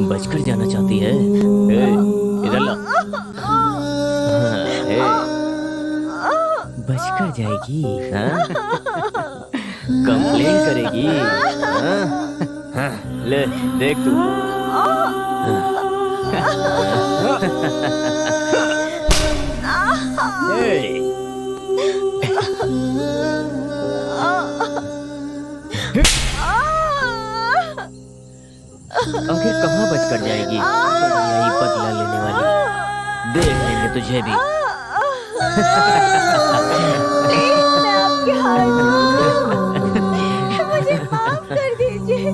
बचकर जाना चाहती है? ए, इधर ला। ए, बचकर जाएगी? कंप्लेन करेगी? ले देख तू। आखिर कहाँ बचकर जाएगी? यही बदला लेने वाली। देख लेंगे तुझे भी। मैं आपके हाथ जोड़ती हूँ। मुझे माफ कर दीजिए।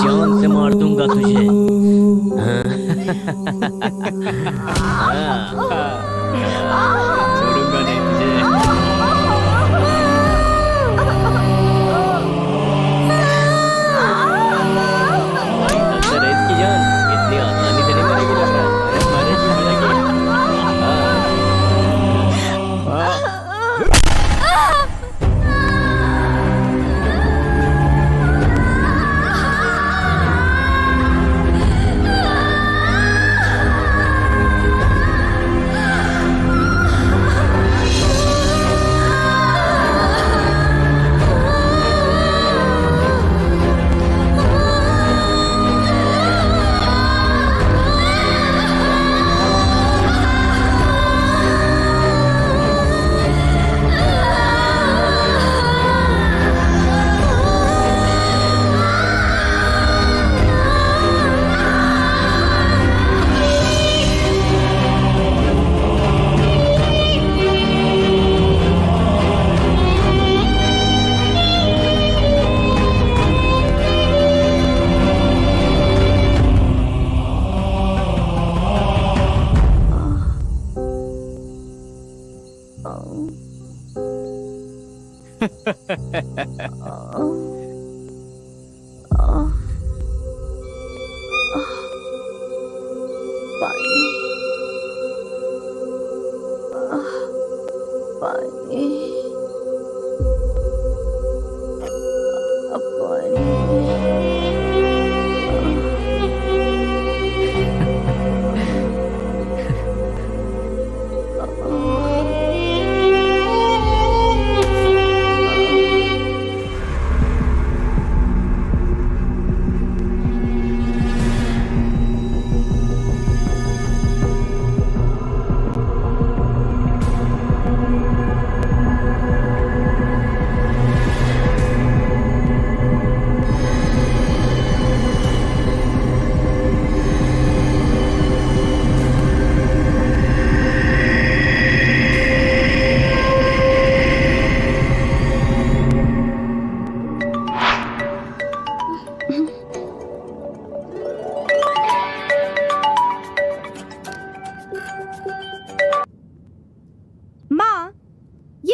जान से मार दूंगा तुझे। छोड़ूंगा नहीं तुझे। अंदर है इसकी जान। इतनी आसानी से नहीं मरेगी लग रहा है। अरे मरेगी मरेगी।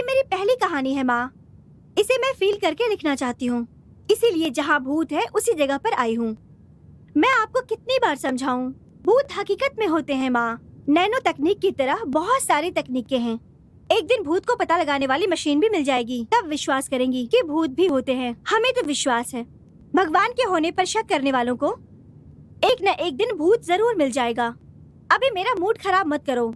पानी पानी कहानी है माँ। इसे मैं फील करके लिखना चाहती हूँ, इसीलिए जहाँ भूत है उसी जगह पर आई हूँ। मैं आपको कितनी बार समझाऊं, भूत हकीकत में होते हैं माँ। नैनो तकनीक की तरह बहुत सारी तकनीकें हैं। एक दिन भूत को पता लगाने वाली मशीन भी मिल जाएगी, तब विश्वास करेंगी कि भूत भी होते हैं। हमें तो विश्वास है, भगवान के होने पर शक करने वालों को एक न एक दिन भूत जरूर मिल जाएगा। अभी मेरा मूड खराब मत करो।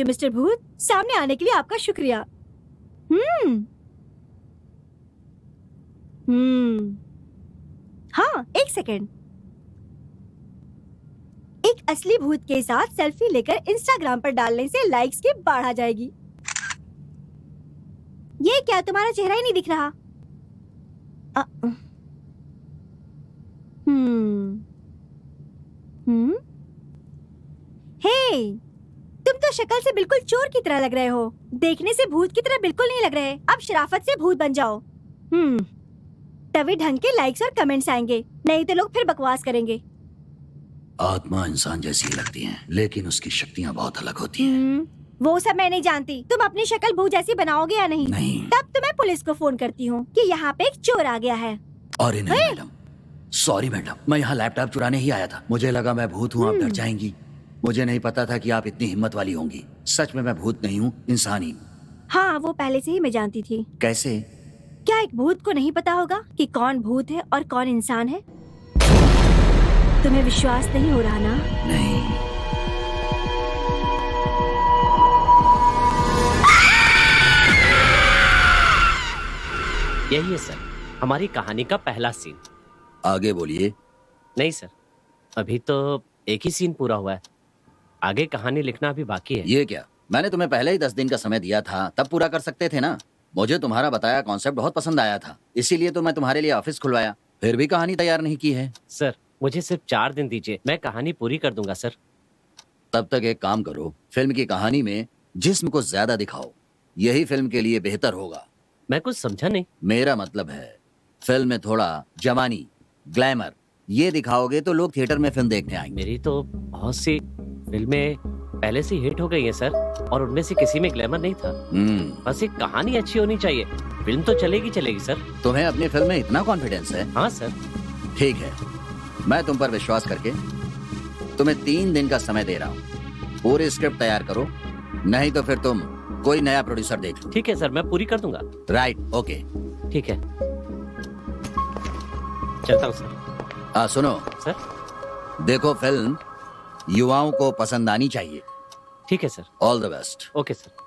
यू मिस्टर भूत। सामने आने के लिए आपका शुक्रिया। हाँ, एक सेकेंड। एक असली भूत के साथ सेल्फी लेकर इंस्टाग्राम पर डालने से लाइक्स की बाढ़ आ जाएगी। ये क्या, तुम्हारा चेहरा ही नहीं दिख रहा? हे, तुम तो शक्ल से बिल्कुल चोर की तरह लग रहे हो। देखने से भूत की तरह बिल्कुल नहीं लग रहे। अब शराफत से भूत बन जाओ। तभी ढंग के लाइक्स और कमेंट्स आएंगे, नहीं तो लोग फिर बकवास करेंगे। आत्मा इंसान जैसी लगती है, लेकिन उसकी शक्तियाँ बहुत अलग होती हैं। वो सब मैं नहीं जानती। तुम अपनी शक्ल भूत जैसी बनाओगे या नहीं? नहीं। तब तो मैं पुलिस को फोन करती हूँ कि यहाँ पे एक चोर आ गया है। अरे नहीं मैडम, सॉरी मैडम, मैं यहाँ लैपटॉप चुराने ही आया था। मुझे लगा मैं भूत हूँ, आप डर जाएंगी। मुझे नहीं पता था कि आप इतनी हिम्मत वाली होंगी। सच में मैं भूत नहीं हूँ, इंसान ही हूँ। हाँ, वो पहले से ही मैं जानती थी। कैसे? क्या एक भूत को नहीं पता होगा कि कौन भूत है और कौन इंसान है? तुम्हें विश्वास नहीं हो रहा ना? नहीं। यही है सर, हमारी कहानी का पहला सीन। आगे बोलिए। नहीं सर, अभी तो एक ही सीन पूरा हुआ है। आगे कहानी लिखना अभी बाकी है। ये क्या, मैंने तुम्हें पहले ही 10 दिन का समय दिया था, तब पूरा कर सकते थे ना। मुझे तुम्हारा बताया कॉन्सेप्ट बहुत पसंद आया था, इसीलिए तो मैं तुम्हारे लिए ऑफिस खुलवाया। फिर भी कहानी तैयार नहीं की है। सर, मुझे सिर्फ 4 दिन दीजिए, मैं कहानी पूरी कर दूंगा सर। तब तक एक काम करो, फिल्म की कहानी में जिस्म को ज्यादा दिखाओ, यही फिल्म के लिए बेहतर होगा। मैं कुछ समझा नहीं। मेरा मतलब है, फिल्म में थोड़ा जवानी, ग्लैमर ये दिखाओगे तो लोग थिएटर में फिल्म देखने आएंगे। मेरी तो बहुत सी फिल्में पहले से हिट हो गई हैं सर, और उनमें से किसी में ग्लैमर नहीं था। बस एक कहानी अच्छी होनी चाहिए, फिल्म तो चलेगी चलेगी सर। तुम्हें अपनी फिल्म में इतना कॉन्फिडेंस है? हाँ सर। ठीक है, मैं तुम पर विश्वास करके तुम्हें 3 दिन का समय दे रहा हूँ। पूरी स्क्रिप्ट तैयार करो, नहीं तो फिर तुम कोई नया प्रोड्यूसर देख लो। ठीक है सर, मैं पूरी कर दूंगा। Right, okay. ठीक है, चलता हूँ सर। सुनो सर। देखो, फिल्म युवाओं को पसंद आनी चाहिए। ठीक है sir. All the best. Okay sir.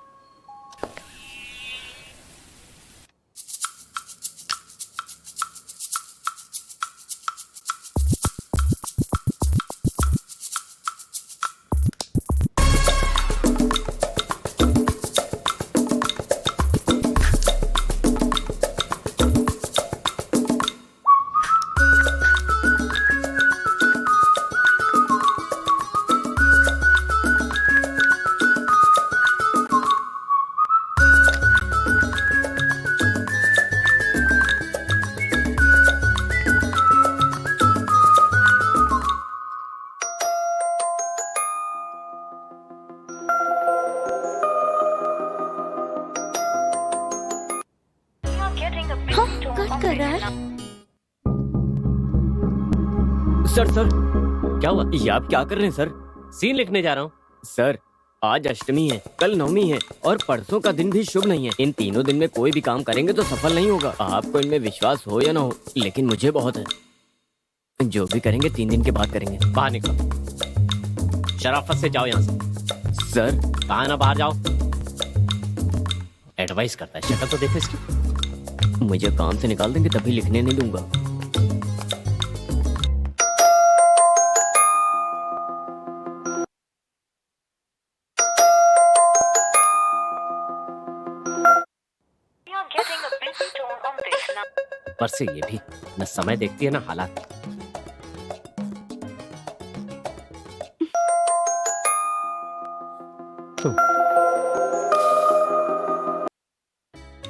Cut कर रहा है। सर सर, क्या हुआ? ये आप क्या कर रहे हैं सर? सीन लिखने जा रहा हूँ। सर, आज अष्टमी है, कल नवमी है और परसों का दिन भी शुभ नहीं है। इन तीनों दिन में कोई भी काम करेंगे तो सफल नहीं होगा। आपको इनमें विश्वास हो या ना हो, लेकिन मुझे बहुत है। जो भी करेंगे 3 दिन के बाद करेंगे। बाहर निकलो, शराफत से जाओ यहाँ से। सर, कहा ना बाहर जाओ। एडवाइस करता है, शक्ल तो देखो इसकी। मुझे काम से निकाल देंगे तभी लिखने नहीं दूंगा। ऊपर से ये भी न समय देखती है ना हालात।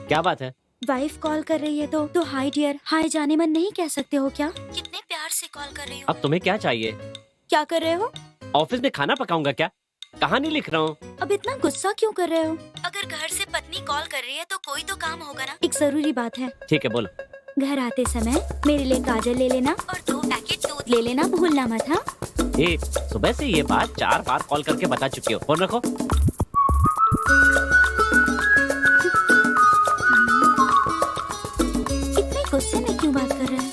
क्या बात है? वाइफ कॉल कर रही है तो हाय डियर, हाय जाने मन नहीं कह सकते हो क्या? कितने प्यार से कॉल कर रही हो। अब तुम्हें क्या चाहिए? क्या कर रहे हो? ऑफिस में खाना पकाऊंगा क्या? कहानी लिख रहा हूँ। अब इतना गुस्सा क्यों कर रहे हो? अगर घर से पत्नी कॉल कर रही है तो कोई तो काम होगा ना। एक जरूरी बात है। ठीक है, बोलो। घर आते समय मेरे लिए काजल ले लेना और 2 पैकेट दूध ले लेना, भूलना मत। हाँ, ये सुबह से ये बात 4 बार कॉल करके बता चुकी हो। फोन रखो। इतने गुस्से में क्यों बात कर रहे हैं?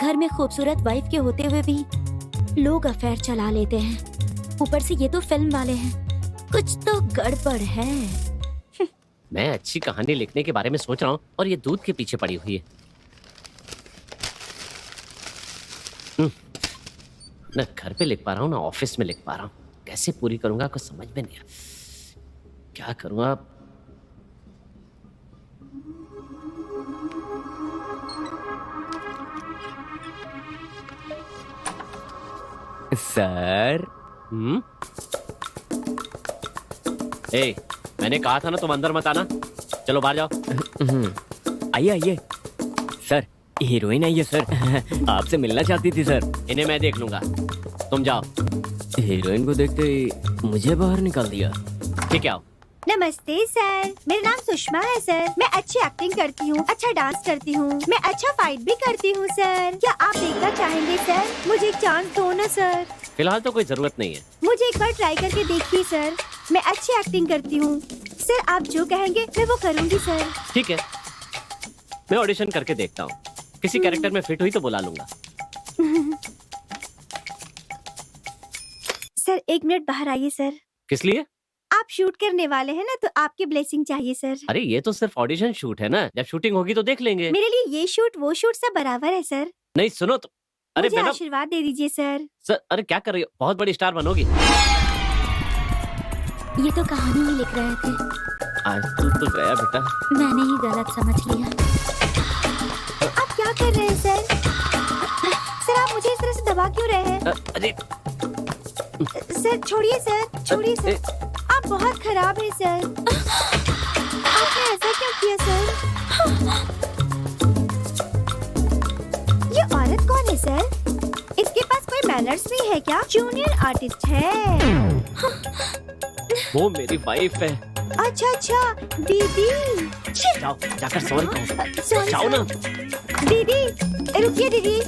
घर में खूबसूरत वाइफ के होते हुए भी लोग अफेयर चला लेते हैं। ऊपर से ये तो फिल्म वाले हैं, कुछ तो गड़बड़ है। मैं अच्छी कहानी लिखने के बारे में सोच रहा हूँ और ये दूध के पीछे पड़ी हुई है। ना घर पे लिख पा रहा हूँ ना ऑफिस में लिख पा रहा हूँ। कैसे पूरी करूंगा कुछ समझ में नहीं आ। क्या करूँगा? सर। ए, मैंने कहा था ना तुम अंदर मत आना। चलो बाहर जाओ। आइए आइए। सर, हीरोइन आई है सर। आपसे मिलना चाहती थी सर। इन्हें मैं देख लूंगा, तुम जाओ। हीरोइन को देखते ही मुझे बाहर निकाल दिया। ठीक है, आओ। नमस्ते सर, मेरा नाम सुषमा है सर। मैं अच्छी एक्टिंग करती हूँ, अच्छा डांस करती हूँ, मैं अच्छा फाइट भी करती हूँ सर। क्या आप देखना चाहेंगे सर? मुझे एक चांस दो ना सर। फिलहाल तो कोई जरूरत नहीं है। मुझे एक बार ट्राई करके देखिए सर, मैं अच्छी एक्टिंग करती हूँ सर। आप जो कहेंगे मैं वो करूँगी सर। ठीक है, मैं ऑडिशन करके देखता हूँ। किसी कैरेक्टर में फिट हुई तो बुला लूंगा। सर 1 मिनट बाहर आइए सर। किस लिए? आप शूट करने वाले हैं ना, तो आपकी ब्लेसिंग चाहिए सर। अरे ये तो सिर्फ ऑडिशन शूट है ना, जब शूटिंग होगी तो देख लेंगे। मेरे लिए ये शूट वो शूट सब बराबर है सर। नहीं सुनो तो। अरे मुझे मैडम, आशीर्वाद दे दीजिए सर। सर अरे क्या कर रही हो? बहुत बड़ी स्टार बनोगी। ये तो कहानी ही लिख रहे थे, आज तो गया बेटा। मैंने ही गलत समझ लिया। आप क्या कर रहे हैं सर? सर आप मुझे इस तरह से दबा क्यों रहे हैं? अरे सर छोड़िए सर, छोड़िए सर। आप बहुत खराब हैं सर। आपने ऐसा क्यों किया सर? ये औरत कौन है सर? इसके पास कोई मैनर्स नहीं है क्या? जूनियर आर्टिस्ट है। वो मेरी वाइफ है। अच्छा अच्छा, दीदी। जाओ जाकर सॉरी कहो। सॉरी जाओ ना। दीदी, रुकिए दीदी।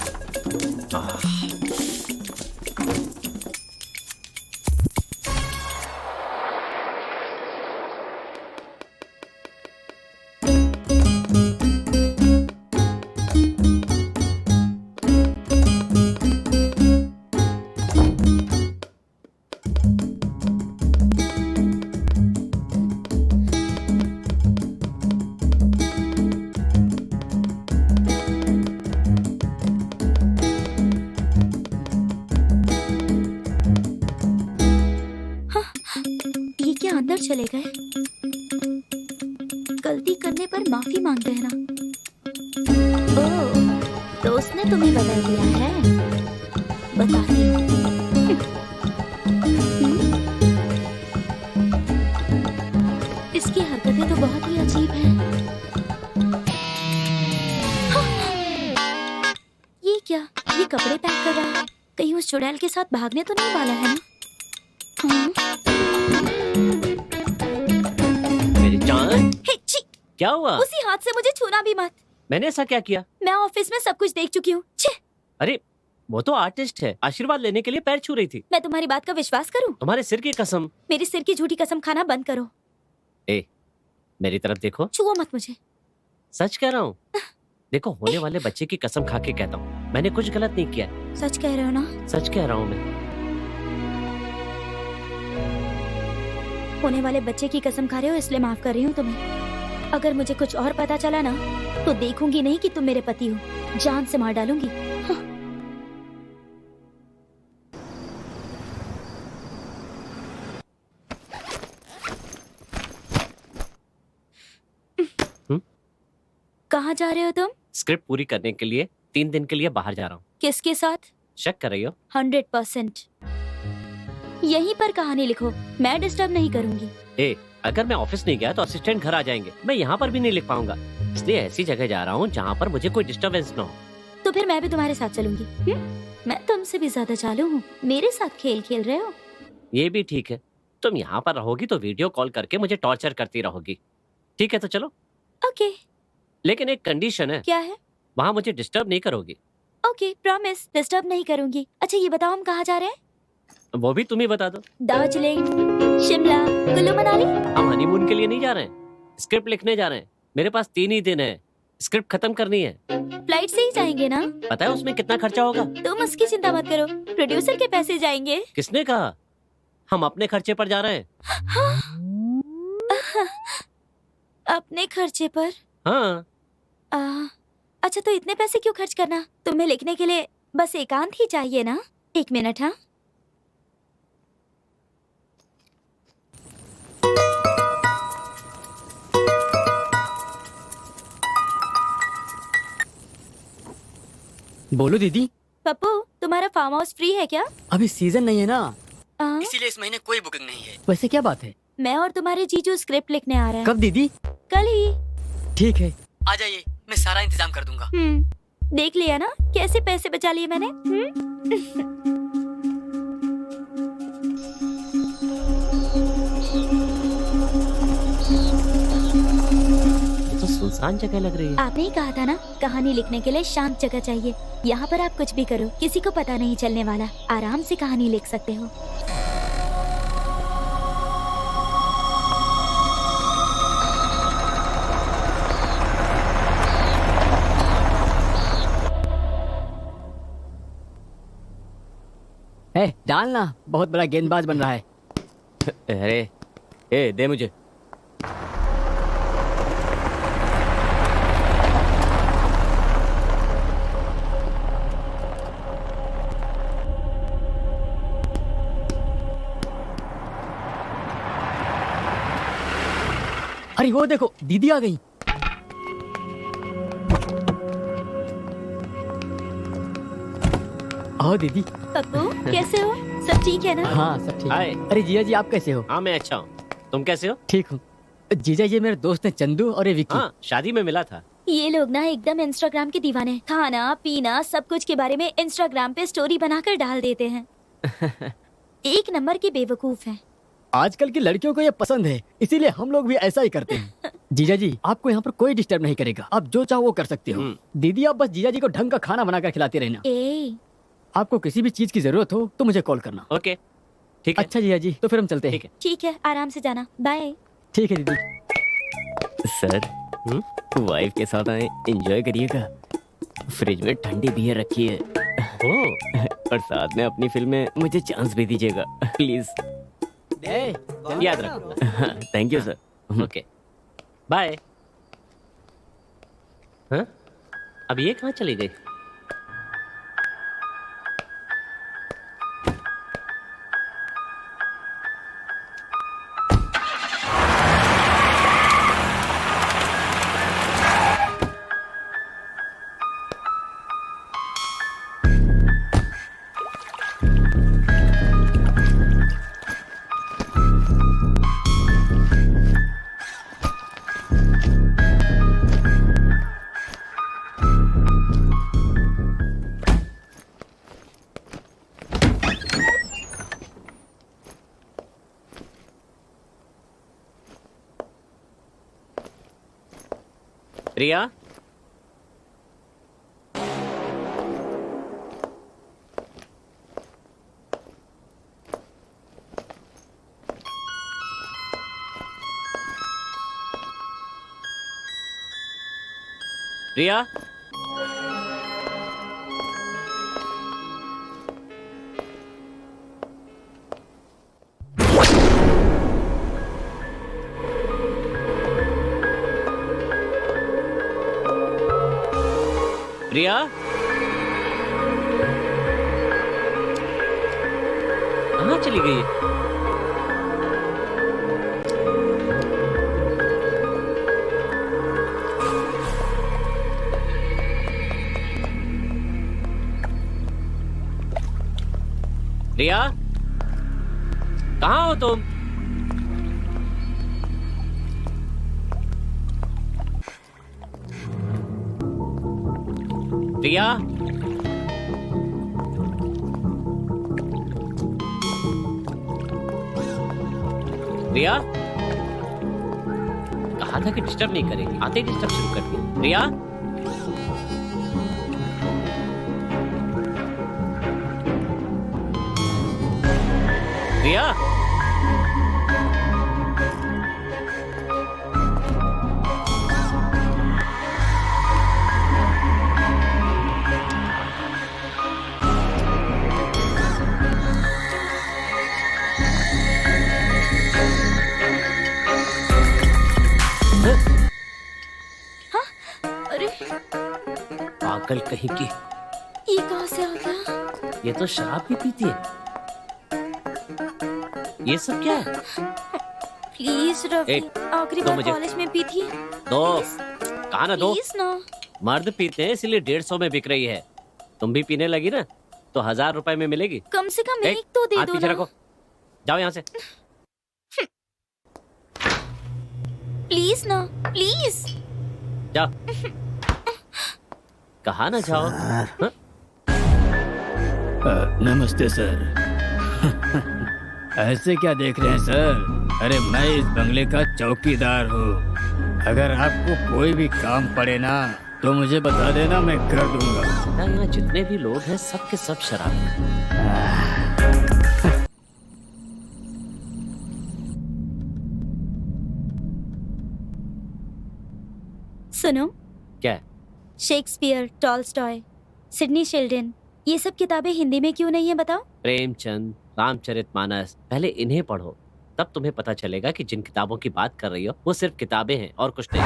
ये क्या अंदर चले गए? गलती करने पर माफी मांगते हैं ना? ओह, तो उसने तुम्हें बता दिया है? बताती हूँ। इसकी हरकतें तो बहुत ही अजीब हैं। ये क्या? ये कपड़े पैक कर रहा है। कहीं उस चुड़ैल के साथ भागने तो नहीं वाला है ना? मेरी जान, हिच्ची! क्या हुआ? उसी हाथ से मुझे छूना भी मत। मैंने ऐसा क्या किया? मैं ऑफिस में सब कुछ देख चुकी हूँ। अरे वो तो आर्टिस्ट है, आशीर्वाद लेने के लिए पैर छू रही थी। मैं तुम्हारी बात का विश्वास करूँ? तुम्हारे सिर की कसम। मेरे सिर की झूठी कसम खाना बंद करो। ए, मेरी तरफ देखो। छुओ मत मुझे। सच कह रहा हूँ। देखो, होने वाले बच्चे की कसम खा के कहता हूँ, मैंने कुछ गलत नहीं किया। सच कह रहे हो ना? सच कह रहा हूँ मैं। होने वाले बच्चे की कसम खा रहे हो, इसलिए माफ कर रही हूँ तुम्हें। अगर मुझे कुछ और पता चला ना, तो देखूंगी नहीं कि तुम मेरे पति हो, जान से मार डालूंगी। कहाँ जा रहे हो तुम? स्क्रिप्ट पूरी करने के लिए 3 दिन के लिए बाहर जा रहा हूँ। किसके साथ? शक कर रही हो? 100%। यहीं पर कहानी लिखो, मैं डिस्टर्ब नहीं करूंगी। ए, अगर मैं ऑफिस नहीं गया तो असिस्टेंट घर आ जाएंगे। मैं यहाँ पर भी नहीं लिख पाऊंगा, इसलिए ऐसी जगह जा रहा हूँ जहाँ पर मुझे कोई डिस्टर्बेंस ना हो। तो फिर मैं भी तुम्हारे साथ चलूंगी। मैं तुमसे भी ज्यादा चालू हूँ, मेरे साथ खेल खेल रहे हो। ये भी ठीक है, तुम यहाँ पर रहोगी तो वीडियो कॉल करके मुझे टॉर्चर करती रहोगी। ठीक है तो चलो। ओके। लेकिन एक कंडीशन है। क्या है? वहाँ मुझे डिस्टर्ब नहीं करोगी। ओके, प्रॉमिस, डिस्टर्ब नहीं करूंगी। अच्छा ये बताओ, हम कहाँ जा रहे हैं? वो भी तुम ही बता दो। दार्जिलिंग, शिमला, कुल्लू मनाली। हम हनीमून के लिए नहीं जा रहे हैं, स्क्रिप्ट लिखने जा रहे हैं। मेरे पास 3 ही दिन है, स्क्रिप्ट खत्म करनी है। फ्लाइट से ही जाएंगे ना? पता है उसमें कितना खर्चा होगा? तुम उसकी चिंता मत करो, प्रोड्यूसर के पैसे जाएंगे। किसने कहा? हम अपने खर्चे पर जा रहे हैं। अपने खर्चे पर? हाँ। अच्छा, तो इतने पैसे क्यों खर्च करना? तुम्हें लिखने के लिए बस एकांत ही चाहिए ना? 1 मिनट। हाँ, बोलो दीदी। पप्पू, तुम्हारा फार्म हाउस फ्री है क्या? अभी सीजन नहीं है ना, आ, इसीलिए इस महीने कोई बुकिंग नहीं है। वैसे क्या बात है? मैं और तुम्हारे जीजू स्क्रिप्ट लिखने आ रहे हैं। कब दीदी? कल ही। ठीक है, आ जाइए, मैं सारा इंतजाम कर दूंगा। देख लिया ना कैसे पैसे बचा लिए मैंने। ये तो सुनसान जगह लग रही है। आपने ही कहा था ना, कहानी लिखने के लिए शांत जगह चाहिए। यहाँ पर आप कुछ भी करो, किसी को पता नहीं चलने वाला। आराम से कहानी लिख सकते हो। डालना, बहुत बड़ा गेंदबाज बन रहा है। अरे ए, दे मुझे। अरे वो देखो, दीदी आ गई। आओ दीदी। पप्पू, कैसे हो? सब ठीक है ना? हाँ, सब ठीक हाय। है। अरे जीजा जी, आप कैसे हो? हाँ मैं अच्छा हूँ, तुम कैसे हो? ठीक हूँ। जीजा जी, मेरे दोस्त हैं चंदू और ये विक्की। हाँ, शादी में मिला था। ये लोग ना एकदम इंस्टाग्राम के दीवाने हैं। खाना पीना सब कुछ के बारे में इंस्टाग्राम पे स्टोरी बनाकर डाल देते हैं। एक नंबर के बेवकूफ हैं। आजकल की लड़कियों को ये पसंद है, इसीलिए हम लोग भी ऐसा ही करते हैं। जीजा जी, आपको यहाँ पर कोई डिस्टर्ब नहीं करेगा, आप जो चाहो वो कर सकते हो। दीदी, आप बस जीजा जी को ढंग का खाना बनाकर खिलाते रहना। आपको किसी भी चीज की जरूरत हो तो मुझे कॉल करना। ओके, ठीक है। अच्छा जीजा जी, तो फिर हम चलते हैं। ठीक है, आराम से जाना। बाय। ठीक है दीदी। सर, वाइफ के साथ आए, एंजॉय करिएगा। फ्रिज में ठंडी बियर रखी है। और साथ में अपनी फिल्म में मुझे चांस भी दीजिएगा प्लीज। याद रखो। Thank you sir. Okay, bye. हाँ, अब ये कहाँ चली गई? प्रिया, प्रिया, प्रिया, कहाँ चली गई? प्रिया, कहाँ हो तुम? प्रिया, प्रिया, कहा था कि डिस्टर्ब नहीं करेगी, आते ही डिस्टर्ब शुरू कर दिया। प्रिया, प्रिया, पागल कहीं की, ये कहाँ से आ गया? ये तो शराब भी पीती है। ये सब क्या है? प्लीज रवि, एक, आखिरी दो बार मुझे। कॉलेज में पी थी। दो, कहा ना दो। प्लीज ना। मर्द पीते हैं इसलिए 150 में बिक रही है। तुम भी पीने लगी ना तो 1000 रुपए में मिलेगी। कम से कम एक, एक तो दे हाथ दो पीछे ना। रखो, जाओ यहाँ से। प्लीज ना, प्लीज। जाओ। कहा ना जाओ। हाँ? नमस्ते सर। ऐसे क्या देख रहे हैं सर? अरे मैं इस बंगले का चौकीदार हूँ। अगर आपको कोई भी काम पड़े ना तो मुझे बता देना, मैं कर दूंगा। यहाँ जितने भी लोग हैं सब के सब शराब। सुनो, क्या? शेक्सपियर, टॉल्स्टॉय, सिडनी शेल्डन, ये सब किताबें हिंदी में क्यों नहीं है बताओ? प्रेमचंद, रामचरितमानस, पहले इन्हें पढ़ो, तब तुम्हें पता चलेगा कि जिन किताबों की बात कर रही हो वो सिर्फ किताबें हैं और कुछ नहीं।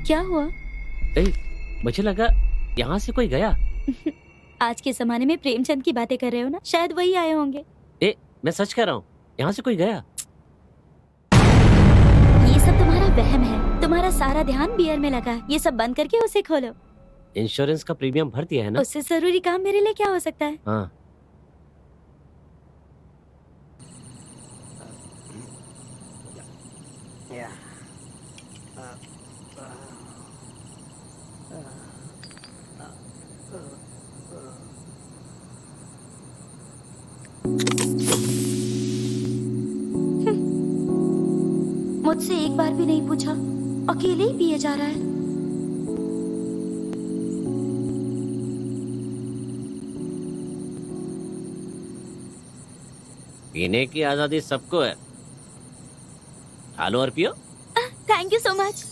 क्या हुआ? मुझे लगा यहाँ से कोई गया। आज के जमाने में प्रेमचंद की बातें कर रहे हो ना, शायद वही आए होंगे। मैं सच कह रहा हूँ, यहाँ से कोई गया। ये सब तुम्हारा वहम है। तुम्हारा सारा ध्यान बियर में लगा है। ये सब बंद करके उसे खोलो। इंश्योरेंस का प्रीमियम भर दिया है ना? उससे जरूरी काम मेरे लिए क्या हो सकता है? हाँ। मुझसे एक बार भी नहीं पूछा, अकेले ही पिए जा रहा है। पीने की आजादी सबको है, खा लो और पियो। Thank you so much.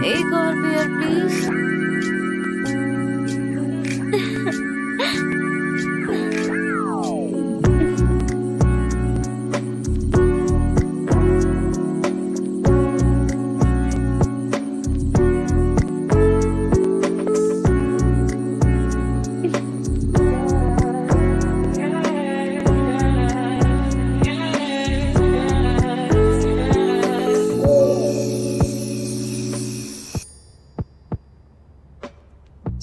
एक और बियर प्लीज।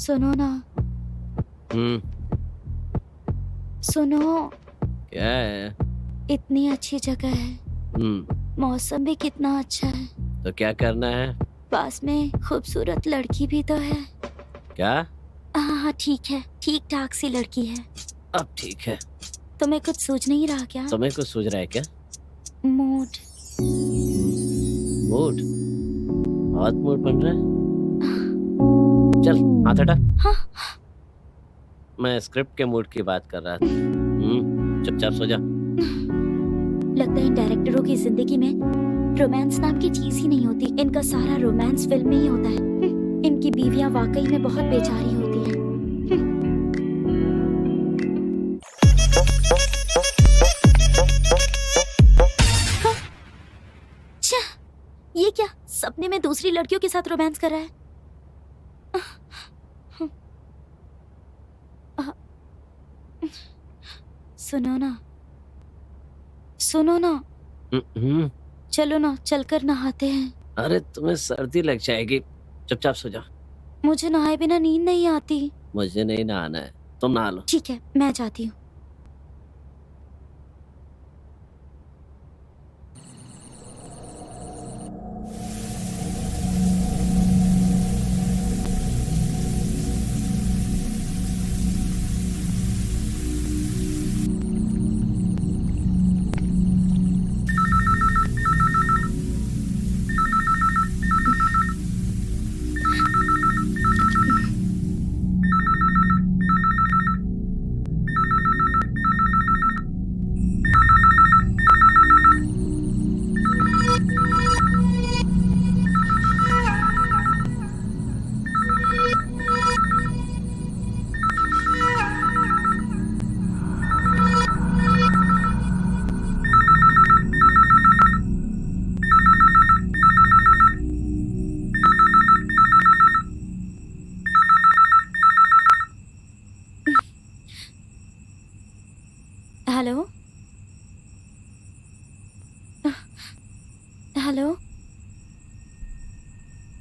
सुनो ना, सुनो, क्या है? इतनी अच्छी जगह है, मौसम भी कितना अच्छा है, तो क्या करना है? पास में खूबसूरत लड़की भी तो है। क्या? हाँ ठीक है, ठीक ठाक सी लड़की है। अब ठीक है। तुम्हें कुछ सूझ नहीं रहा क्या? तुम्हें कुछ सूझ रहा है क्या? मूड। मूड? बहुत मूड बन रहा है। चल हाथ हटा। हाँ? मैं स्क्रिप्ट के मूड की बात कर रहा था। चुपचाप सो जा। लगता है डायरेक्टरों की जिंदगी में रोमांस नाम की चीज ही नहीं होती। इनका सारा रोमांस फिल्म में ही होता है। इनकी बीवियां वाकई में बहुत बेचारी होती हैं। हाँ? ये क्या, सपने में दूसरी लड़कियों के साथ रोमांस कर रहा है? सुनो ना, सुनो ना, चलो ना, चलकर नहाते हैं। अरे तुम्हें सर्दी लग जाएगी, चुपचाप सो जा। मुझे नहाए बिना नींद नहीं आती। मुझे नहीं नहाना है, तुम नहा लो। ठीक है, मैं जाती हूँ। हेलो,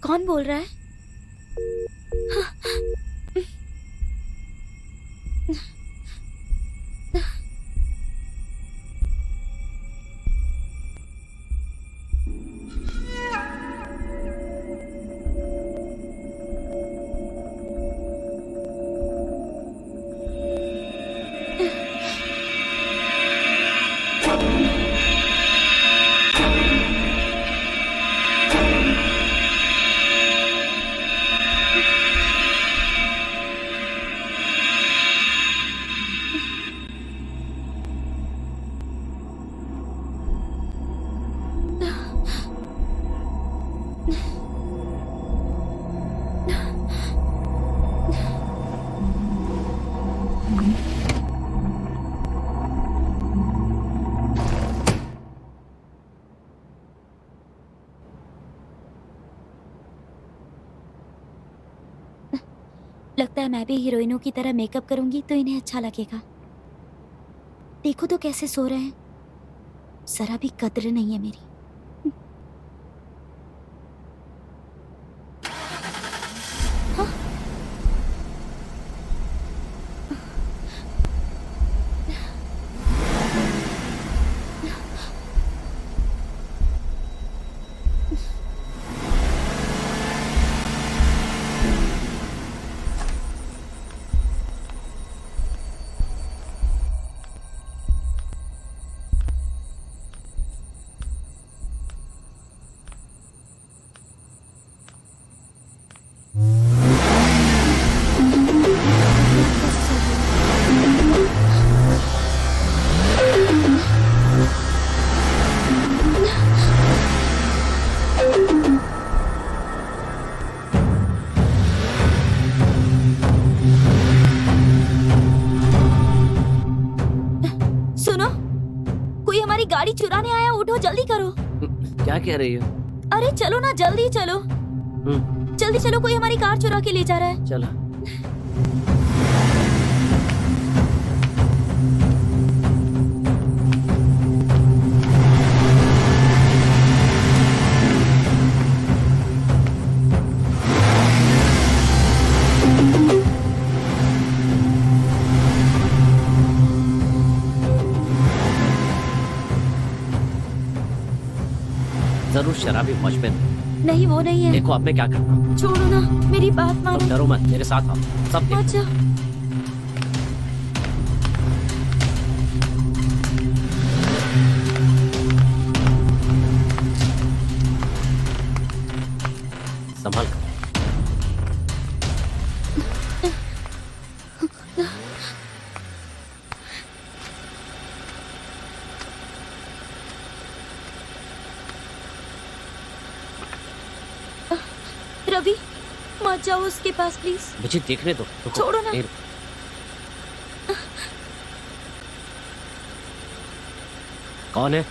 कौन बोल रहा है? लगता है मैं भी हीरोइनों की तरह मेकअप करूंगी तो इन्हें अच्छा लगेगा। देखो तो कैसे सो रहे हैं, जरा भी कद्र नहीं है मेरी। गाड़ी चुराने आया, उठो जल्दी करो। क्या कह रही हो? अरे चलो ना, जल्दी चलो, जल्दी चलो, कोई हमारी कार चुरा के ले जा रहा है। चलो। जरूर शराबी वॉचमैन। नहीं वो नहीं है। देखो अब मैं क्या करता हूँ। छोड़ो ना, मेरी बात मानो। डरो मत, मेरे साथ आओ। सब अच्छा। संभाल कर। रवि मत जाओ उसके पास प्लीज। मुझे देखने दो। छोड़ो ना। कौन है?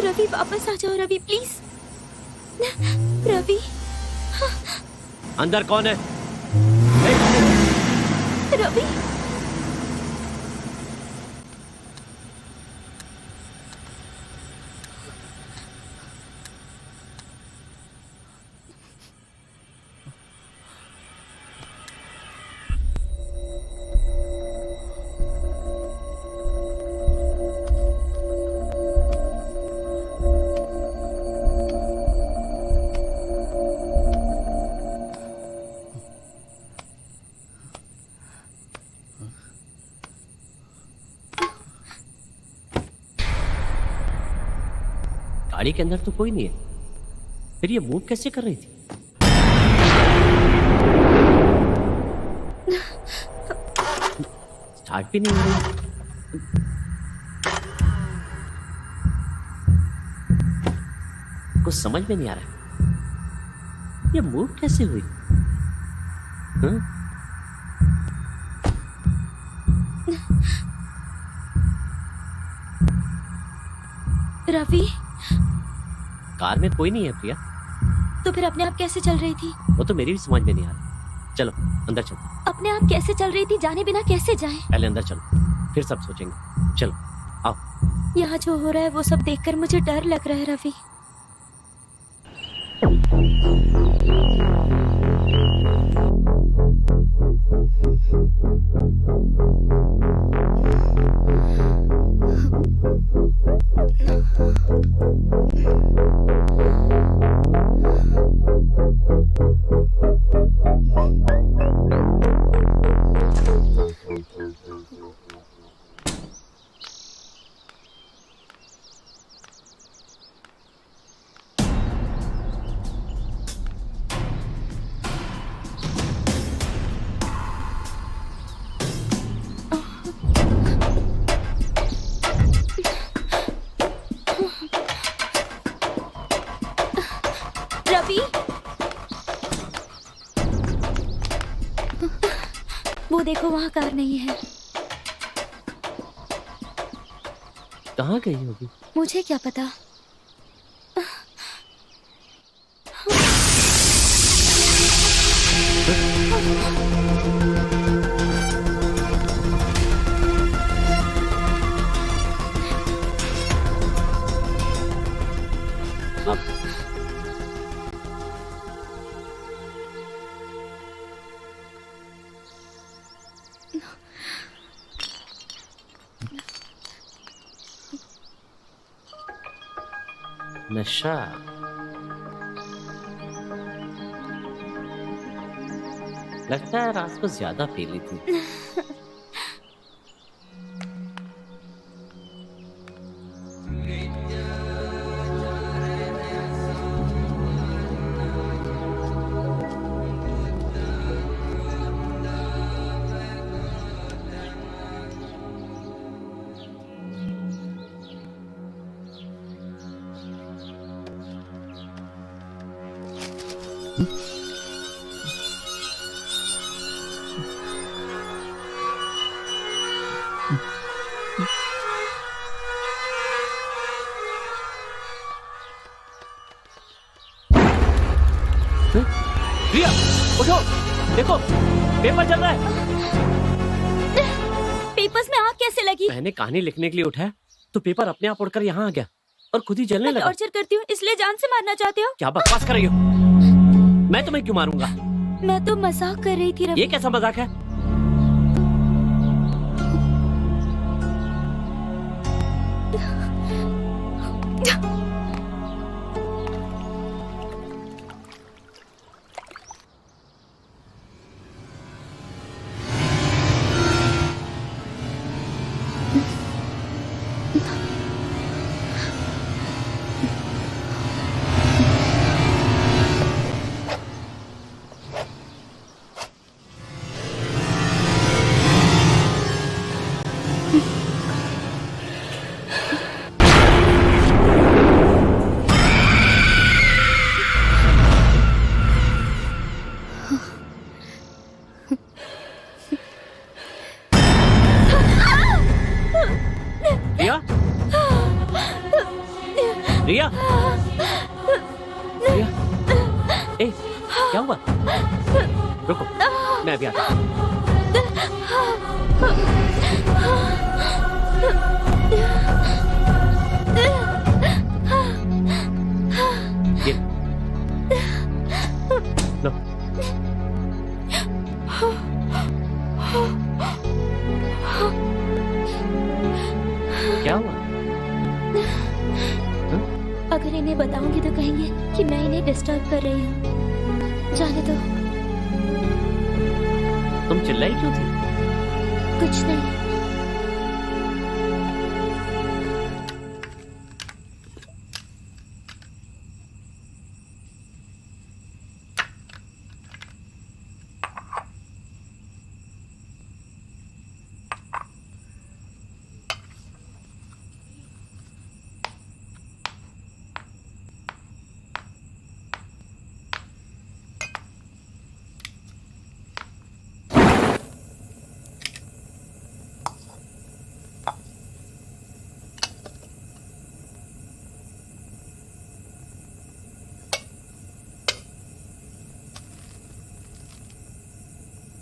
रवि वापस आ जाओ रवि प्लीज। रवि अंदर कौन है? रवि गाड़ी के अंदर तो कोई नहीं है, फिर ये मूव कैसे कर रही थी? स्टार्ट भी नहीं हो रही। कुछ समझ में नहीं आ रहा, ये मूव कैसे हुई? रवि कार में कोई नहीं है प्रिया। तो फिर अपने आप कैसे चल रही थी? वो तो मेरी भी समझ में नहीं आ रहा। चलो अंदर चलो, अपने आप कैसे चल रही थी, जाने बिना कैसे जाए? पहले अंदर चलो, फिर सब सोचेंगे। चलो आओ। यहाँ जो हो रहा है वो सब देखकर मुझे डर लग रहा है रवि। रवि, वो देखो वहाँ कार नहीं है। कहाँ गई होगी? मुझे क्या पता। अब नशा। लगता है रात को ज्यादा पी ली थी। प्रिया उठो, देखो पेपर चल रहा है। पेपर्स में आग कैसे लगी? मैंने कहानी लिखने के लिए उठाया तो पेपर अपने आप उड़कर यहाँ आ गया और खुद ही जलने लगा। टॉर्चर करती हूँ इसलिए जान से मारना चाहते हो? क्या बकवास कर रही हो? मैं तुम्हें क्यों मारूंगा? मैं तो मजाक कर रही थी रवि। ये कैसा मजाक है? रिया, रिया, रिया, ए, क्या हुआ? रुको, मैं अभी आता हूँ। ये, लो। क्या हुआ? अगर इन्हें बताऊंगी तो कहेंगे कि मैं इन्हें डिस्टर्ब कर रही हूँ। जाने दो। तुम चिल्लाई क्यों थी? कुछ नहीं।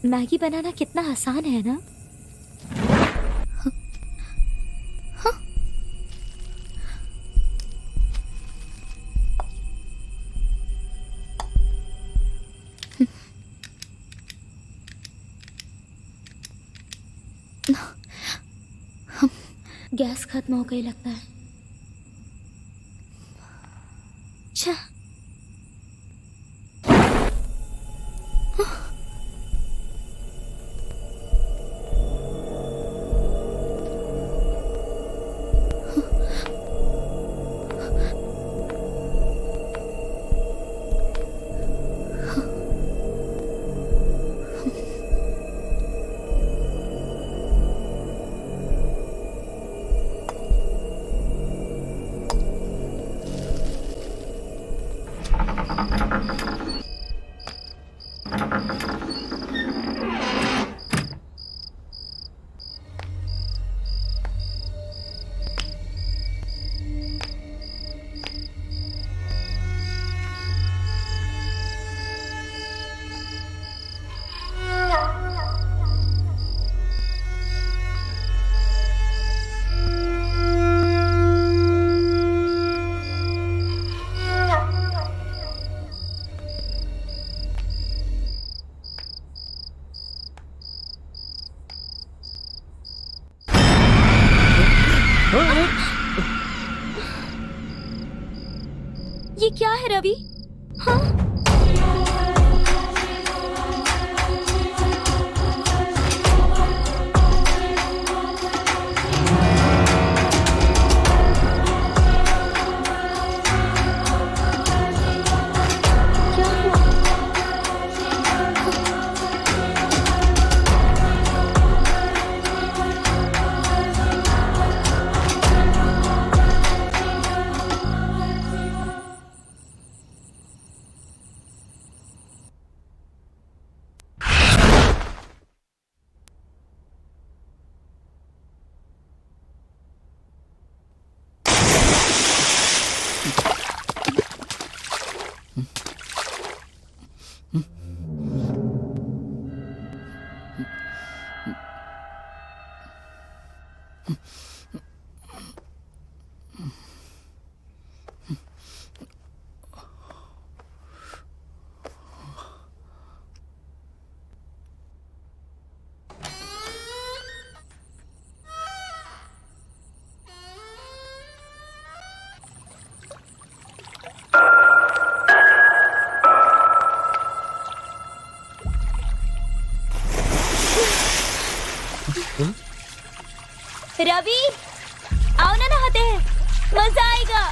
मैगी बनाना कितना आसान है ना। गैस खत्म हो गई लगता है। अच्छा ये क्या है रवि? हाँ? क्या हुआ? रवि आओ ना, नहाते हैं, मजा आएगा।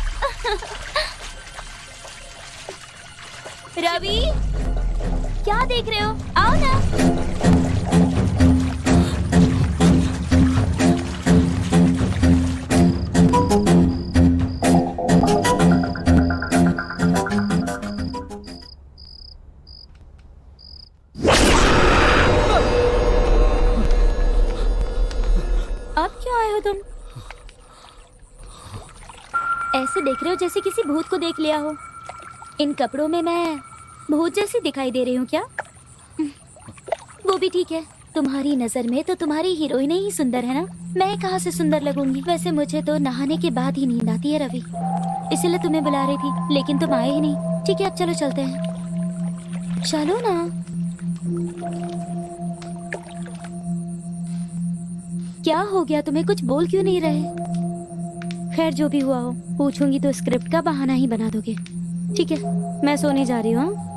रवि क्या देख रहे हो, आओ ना। अब क्यों आए हो तुम? ऐसे देख रहे हो जैसे किसी भूत को देख लिया हो। इन कपड़ों में मैं भूत जैसी दिखाई दे रही हूँ क्या? वो भी ठीक है, तुम्हारी नजर में तो तुम्हारी हीरोइन ही सुंदर है ना, मैं कहाँ से सुंदर लगूंगी। वैसे मुझे तो नहाने के बाद ही नींद आती है रवि, इसीलिए तुम्हें बुला रही थी, लेकिन तुम आए ही नहीं। ठीक है अब चलो चलते हैं, चलो ना। क्या हो गया तुम्हें, कुछ बोल क्यों नहीं रहे? खैर जो भी हुआ हो, पूछूंगी तो स्क्रिप्ट का बहाना ही बना दोगे। ठीक है मैं सोने जा रही हूँ।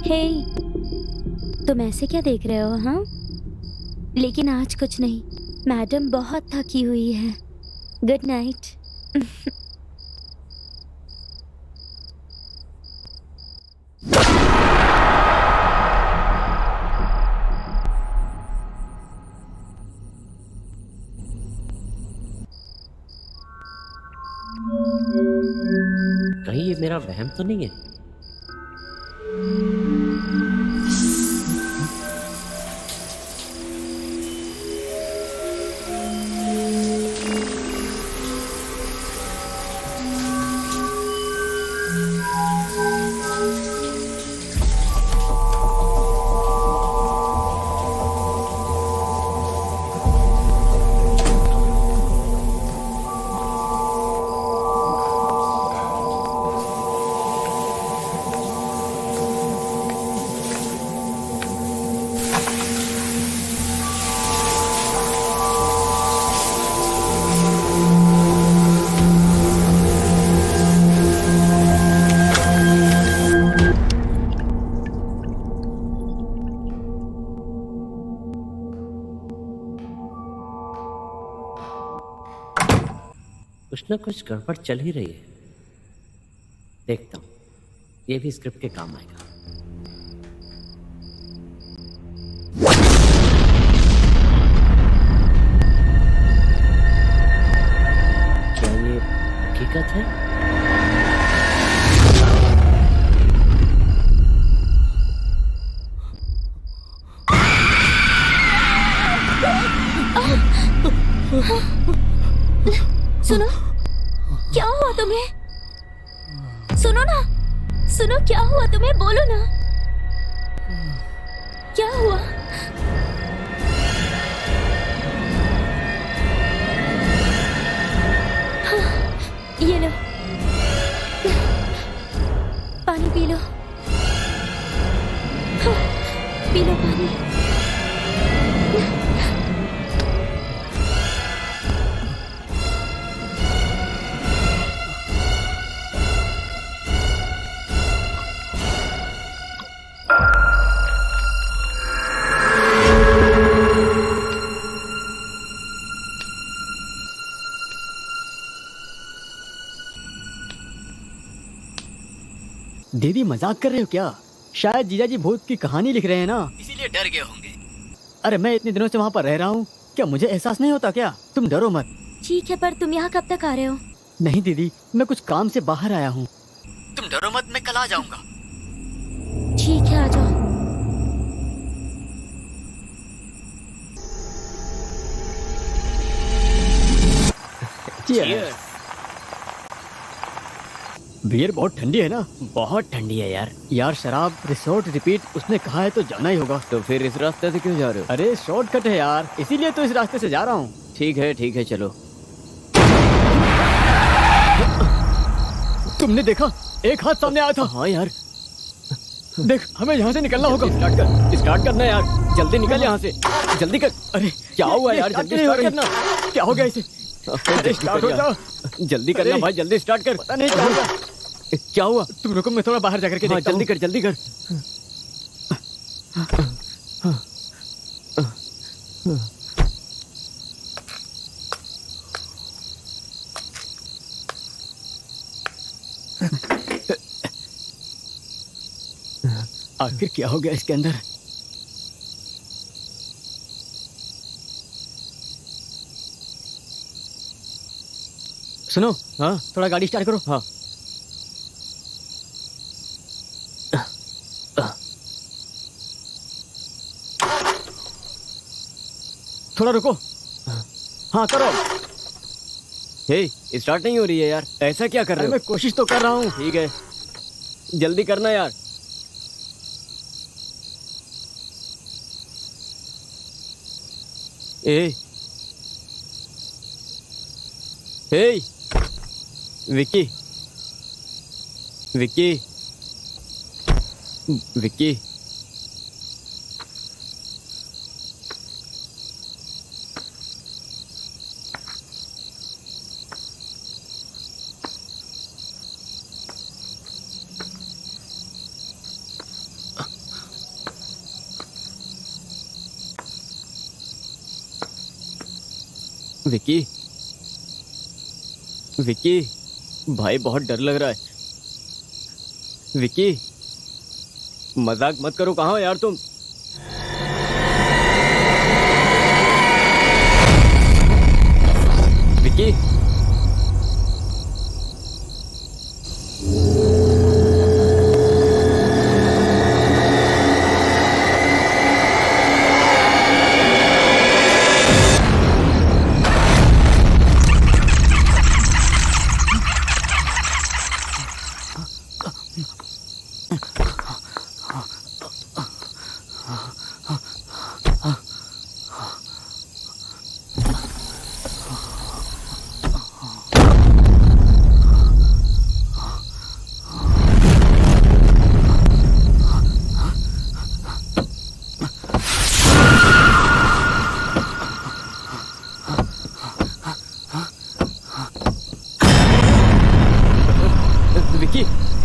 हे तुम ऐसे क्या देख रहे हो? हाँ लेकिन आज कुछ नहीं, मैडम बहुत थकी हुई है। Good night. कहीं ये मेरा वहम तो नहीं है? कुछ ना कुछ गड़बड़ चल ही रही है। देखता हूं, ये भी स्क्रिप्ट के काम आएगा। क्या ये हकीकत है? सुनो, क्या हुआ तुम्हें? सुनो ना, सुनो, क्या हुआ तुम्हें? बोलो ना, क्या हुआ? हाँ, ये लो, पानी पी लो। हाँ, पी लो पानी। दीदी मजाक कर रहे हो क्या? शायद जीजाजी भूत की कहानी लिख रहे हैं ना, इसीलिए डर गए होंगे। अरे मैं इतने दिनों से वहाँ पर रह रहा हूँ, क्या मुझे एहसास नहीं होता क्या? तुम डरो मत। ठीक है, पर तुम यहाँ कब तक आ रहे हो? नहीं दीदी, मैं कुछ काम से बाहर आया हूँ। तुम डरो मत, मैं कल आ जाऊंगा। ठीक है, आ जाओ। Cheers। बियर बहुत ठंडी है ना? बहुत ठंडी है यार। यार शराब रिसोर्ट रिपीट उसने कहा है तो जाना ही होगा। तो फिर इस रास्ते से क्यों जा रहे हो? अरे शॉर्टकट है यार, इसीलिए तो इस रास्ते से जा रहा हूँ। ठीक है चलो। तुमने देखा, एक हाथ सामने आया था। हाँ यार, देख, हमें यहाँ से निकलना होगा। स्टार्ट करना यार, जल्दी निकल यहाँ से, जल्दी कर। अरे क्या हुआ यार, जल्दी स्टार्ट करना। क्या हो गया इसे? अरे स्टार्ट हो जाओ, जल्दी करना भाई, जल्दी स्टार्ट कर। पता नहीं क्या होगा। क्या हुआ? तुम रुको, मैं थोड़ा बाहर जाकर के देखता हूँ। जल्दी कर, जल्दी कर। आखिर क्या हो गया इसके अंदर? सुनो, हाँ थोड़ा गाड़ी स्टार्ट करो। हाँ। थोड़ा रुको। हाँ करो। हे, स्टार्ट नहीं हो रही है यार, ऐसा क्या कर रहे हो? मैं कोशिश तो कर रहा हूँ। ठीक है, जल्दी करना यार। ए, हे, विक्की, विक्की, विक्की। विक्की, विक्की, भाई बहुत डर लग रहा है। विक्की, मजाक मत करो, कहाँ हो यार तुम? विक्की,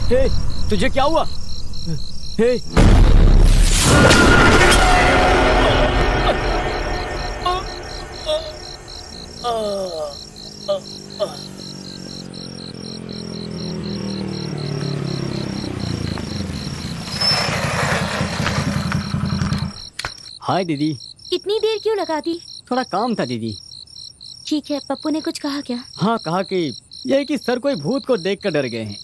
हे, तुझे क्या हुआ? हे, हाय दीदी। इतनी देर क्यों लगा दी? थोड़ा काम था दीदी। ठीक है, पप्पू ने कुछ कहा क्या? हाँ, कहा कि यह कि सर कोई भूत को देखकर डर गए हैं।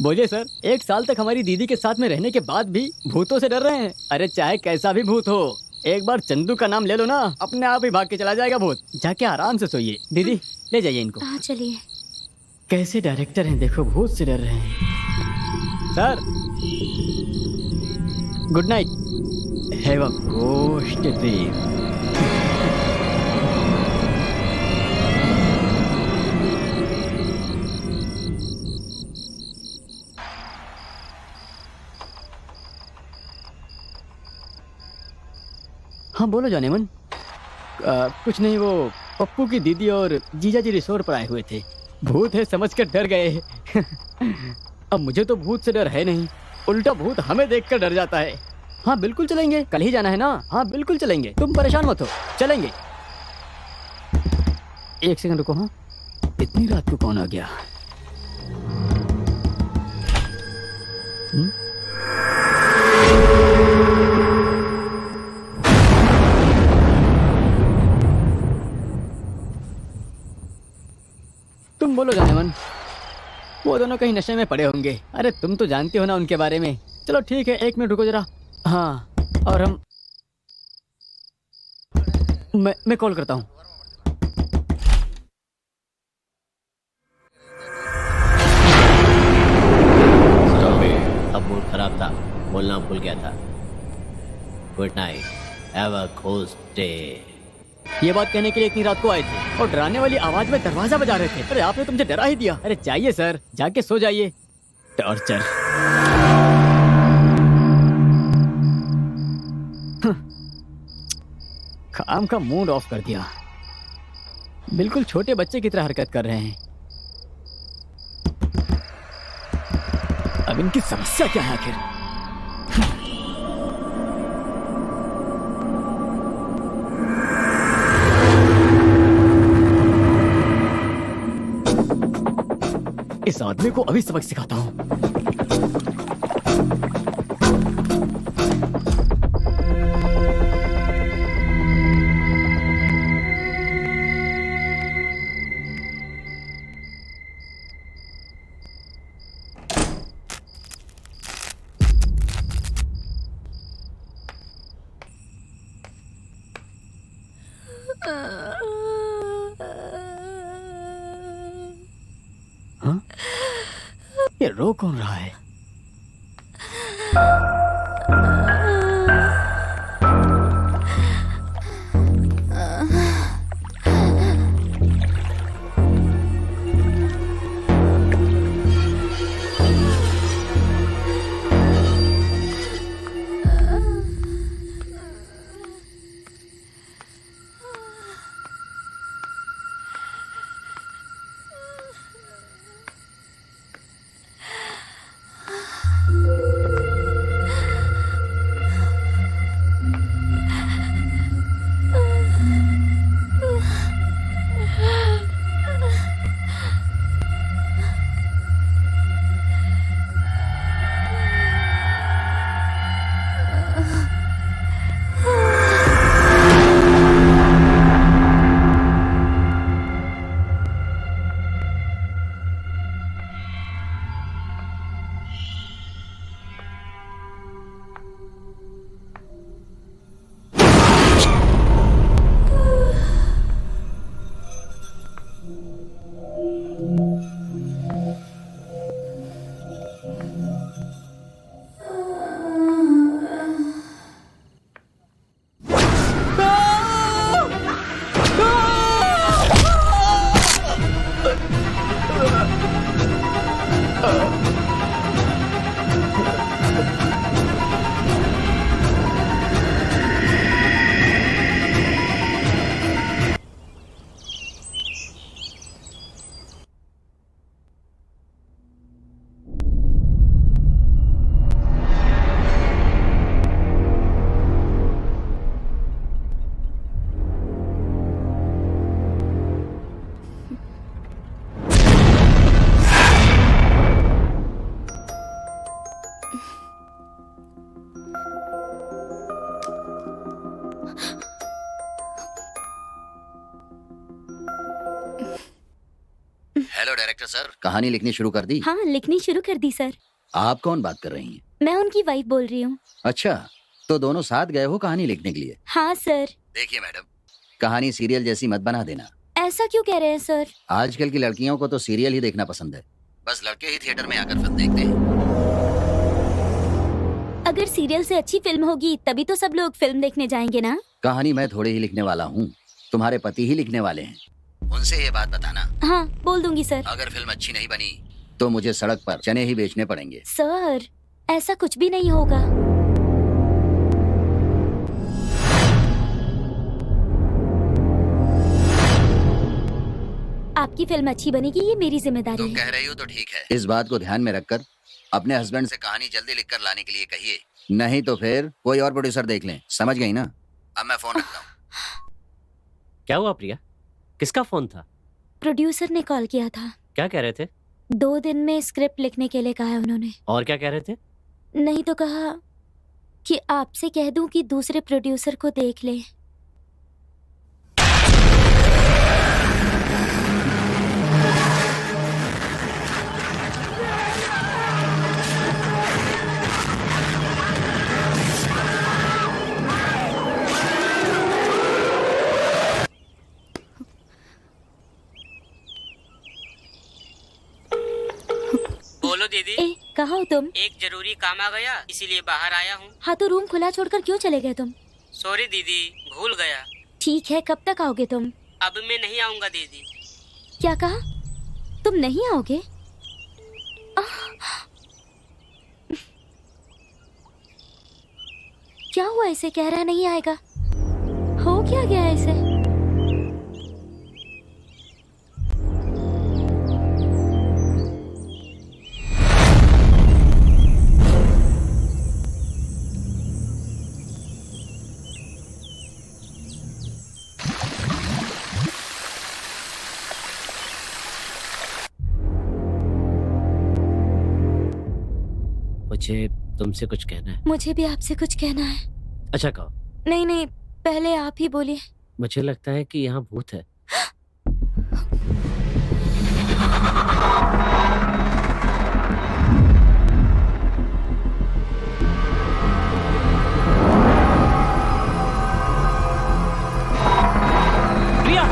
बोलिए सर, 1 साल तक हमारी दीदी के साथ में रहने के बाद भी भूतों से डर रहे हैं? अरे चाहे कैसा भी भूत हो, एक बार चंदू का नाम ले लो ना, अपने आप ही भाग के चला जाएगा भूत। जाके आराम से सोइए। दीदी ले जाइए इनको। हाँ चलिए। कैसे डायरेक्टर हैं देखो, भूत से डर रहे हैं। Sir good night. Have a ghost dream. हाँ बोलो जानेमन। कुछ नहीं, वो पप्पू की दीदी और जीजा जी रिसोर्ट पर आए हुए थे। भूत है समझकर डर गए। अब मुझे तो भूत से डर है नहीं, उल्टा भूत हमें देखकर डर जाता है। हाँ बिल्कुल चलेंगे, कल ही जाना है ना। हाँ बिल्कुल चलेंगे, तुम परेशान मत हो, चलेंगे। 1 सेकंड रुको। हाँ, इतनी रात को कौन आ गया? तुम बोलो जानेमन। वो दोनों कहीं नशे में पड़े होंगे। अरे तुम तो जानती हो ना उनके बारे में। चलो ठीक है, 1 मिनट रुको जरा। हाँ, और मैं कॉल करता हूँ। अब मूड खराब था, बोलना भूल गया था। Good night, have a ghost day. ये बात कहने के लिए इतनी रात को आए थे और डराने वाली आवाज में दरवाजा बजा रहे थे। अरे आपने तुमसे डरा ही दिया। अरे चाहिए सर, जाके सो जाइए। टॉर्चर। काम का मूड ऑफ कर दिया। बिल्कुल छोटे बच्चे की तरह हरकत कर रहे हैं। अब इनकी समस्या क्या है आखिर? इस आदमी को अभी सबक सिखाता हूं। हाँ? ये रो कौन रहा है? हेलो डायरेक्टर सर, कहानी लिखनी शुरू कर दी? हाँ, लिखनी शुरू कर दी सर। आप कौन बात कर रही हैं? मैं उनकी वाइफ बोल रही हूँ। अच्छा, तो दोनों साथ गए हो कहानी लिखने के लिए? हाँ सर। देखिए मैडम, कहानी सीरियल जैसी मत बना देना। ऐसा क्यों कह रहे हैं सर? आजकल की लड़कियों को तो सीरियल ही देखना पसंद है। बस लड़के ही थिएटर में आकर फिल्म देखते हैं। अगर सीरियल से अच्छी फिल्म होगी तभी तो सब लोग फिल्म देखने जाएंगे ना। कहानी मैं थोड़े ही लिखने वाला हूँ, तुम्हारे पति ही लिखने वाले हैं। उनसे ये बात बताना। हाँ, बोल दूंगी सर। अगर फिल्म अच्छी नहीं बनी तो मुझे सड़क पर चने ही बेचने पड़ेंगे। सर, ऐसा कुछ भी नहीं होगा। आपकी फिल्म अच्छी बनेगी, ये मेरी जिम्मेदारी तुम है। कह रही हो तो ठीक है। इस बात को ध्यान में रखकर अपने हस्बैंड से कहानी जल्दी लिखकर लाने के लिए कहिए, नहीं तो फिर कोई और प्रोड्यूसर देख लें। समझ गई ना? अब मैं फोन रखता हूँ। क्या हुआ प्रिया? किसका फोन था? प्रोड्यूसर ने कॉल किया था। क्या कह रहे थे? 2 दिन में स्क्रिप्ट लिखने के लिए कहा है उन्होंने। और क्या कह रहे थे? नहीं तो कहा कि आपसे कह दूं कि दूसरे प्रोड्यूसर को देख ले। बोलो दीदी। ए, कहाँ हो तुम? एक जरूरी काम आ गया, इसीलिए बाहर आया हूँ। हाँ, तो रूम खुला छोड़कर क्यों चले गए तुम? सॉरी दीदी, भूल गया। ठीक है, कब तक आओगे तुम? अब मैं नहीं आऊँगा दीदी। क्या कहा? तुम नहीं आओगे? क्या हुआ इसे? कह रहा नहीं आएगा। हो क्या गया इसे? मुझे तुमसे कुछ कहना है। मुझे भी आपसे कुछ कहना है। अच्छा कहो। नहीं नहीं, पहले आप ही बोलिए। मुझे लगता है कि यहाँ भूत है। प्रिया!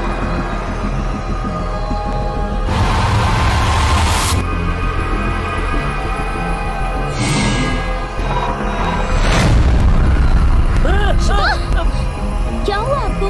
क्या हुआ आपको?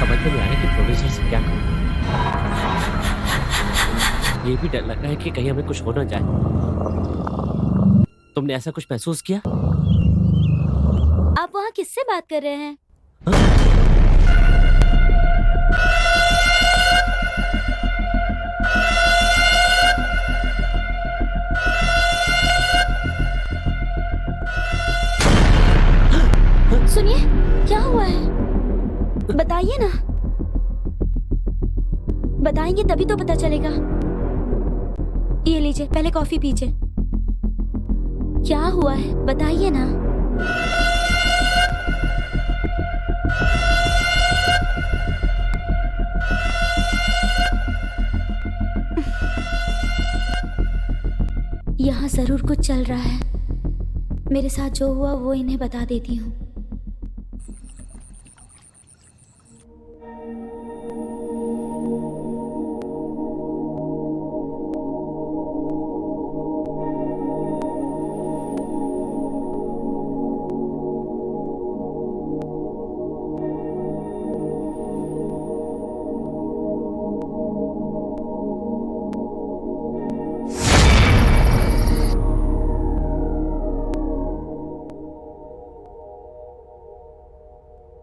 समझ में नहीं आ रहा कि प्रोड्यूसर से क्या करूं। ये भी डर लग रहा है कि कहीं हमें कुछ हो ना जाए। तुमने ऐसा कुछ महसूस किया? आप वहाँ किससे बात कर रहे हैं? सुनिए, क्या हुआ है? बताइए ना। बताएंगे तभी तो पता चलेगा। ये लीजिए, पहले कॉफी पीजिए। क्या हुआ है बताइए ना। यहाँ जरूर कुछ चल रहा है। मेरे साथ जो हुआ वो इन्हें बता देती हूँ।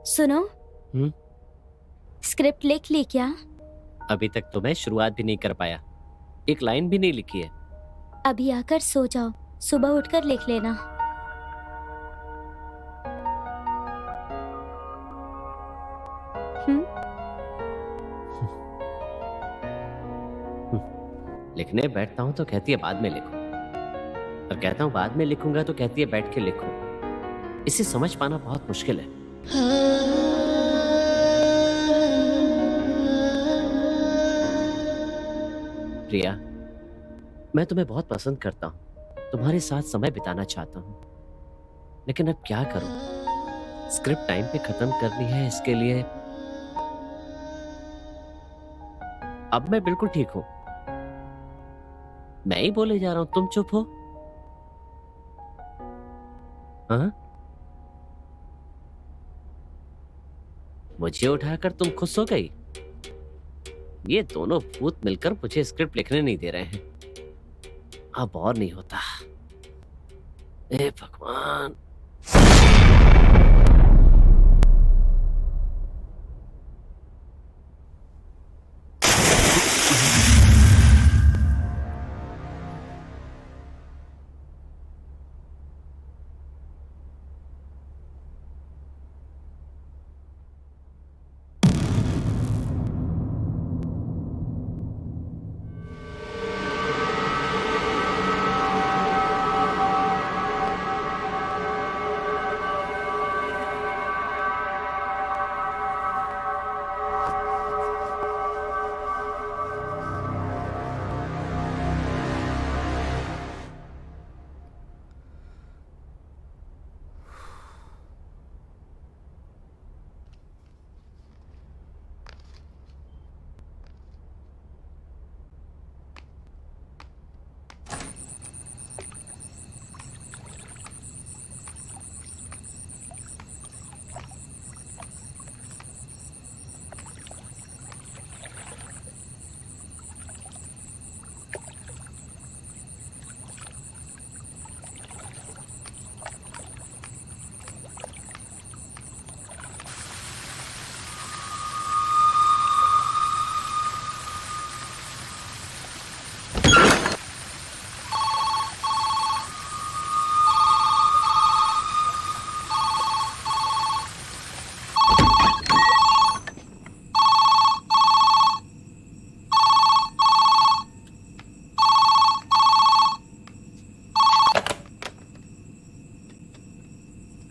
सुनो, स्क्रिप्ट लिख ली क्या? अभी तक तो मैं शुरुआत भी नहीं कर पाया, एक लाइन भी नहीं लिखी है। अभी आकर सो जाओ, सुबह उठकर लिख लेना। लिखने बैठता हूँ तो कहती है बाद में लिखो, और कहता हूँ बाद में लिखूंगा तो कहती है बैठ के लिखो। इसे समझ पाना बहुत मुश्किल है। प्रिया, मैं तुम्हें बहुत पसंद करता हूँ, तुम्हारे साथ समय बिताना चाहता हूँ, लेकिन अब क्या करूं? स्क्रिप्ट टाइम पे खत्म करनी है, इसके लिए अब मैं बिल्कुल ठीक हूं। मैं ही बोले जा रहा हूं, तुम चुप हो। हाँ, मुझे उठाकर तुम खुश हो गई। ये दोनों भूत मिलकर मुझे स्क्रिप्ट लिखने नहीं दे रहे हैं। अब और नहीं होता। ए भगवान।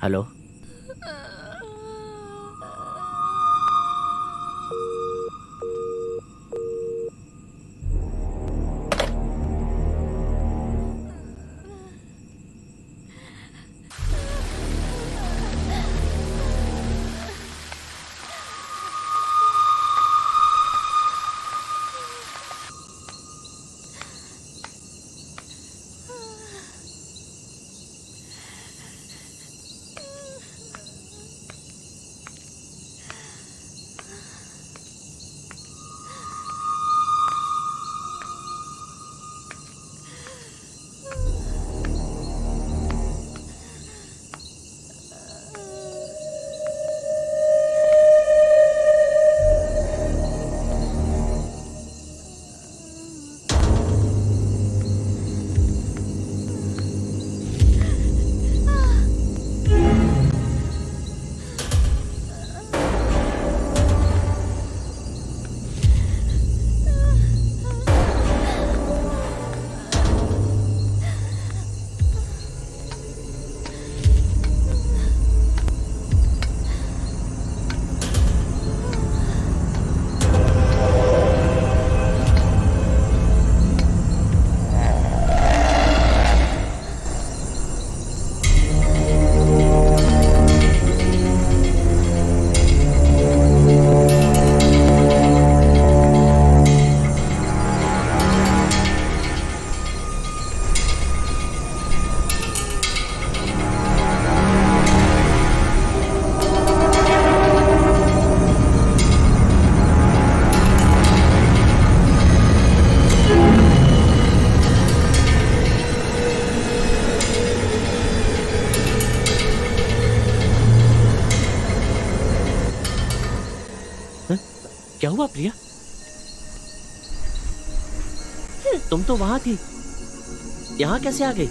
हेलो, क्या हुआ प्रिया? तुम तो वहां थी, यहाँ कैसे आ गई?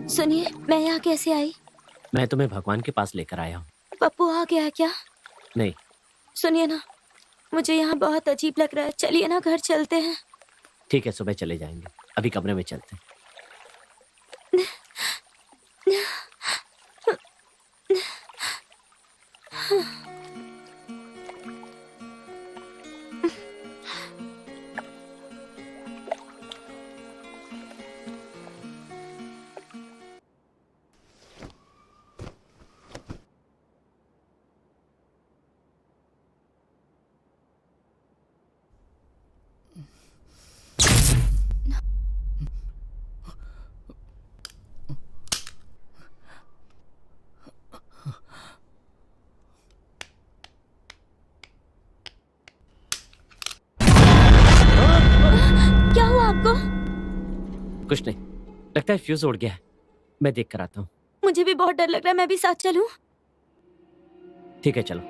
सुनिए, मैं यहाँ कैसे आई? मैं तुम्हें भगवान के पास लेकर आया हूँ। पप्पू आ गया क्या? नहीं। सुनिए ना, मुझे यहाँ बहुत अजीब लग रहा है। चलिए ना, घर चलते हैं। ठीक है, सुबह चले जाएंगे। अभी कमरे में चलते हैं। क्या हुआ आपको? कुछ नहीं, लगता है फ्यूज उड़ गया है। मैं देख कर आता हूँ। मुझे भी बहुत डर लग रहा है। मैं भी साथ चलूं? ठीक है, चलो।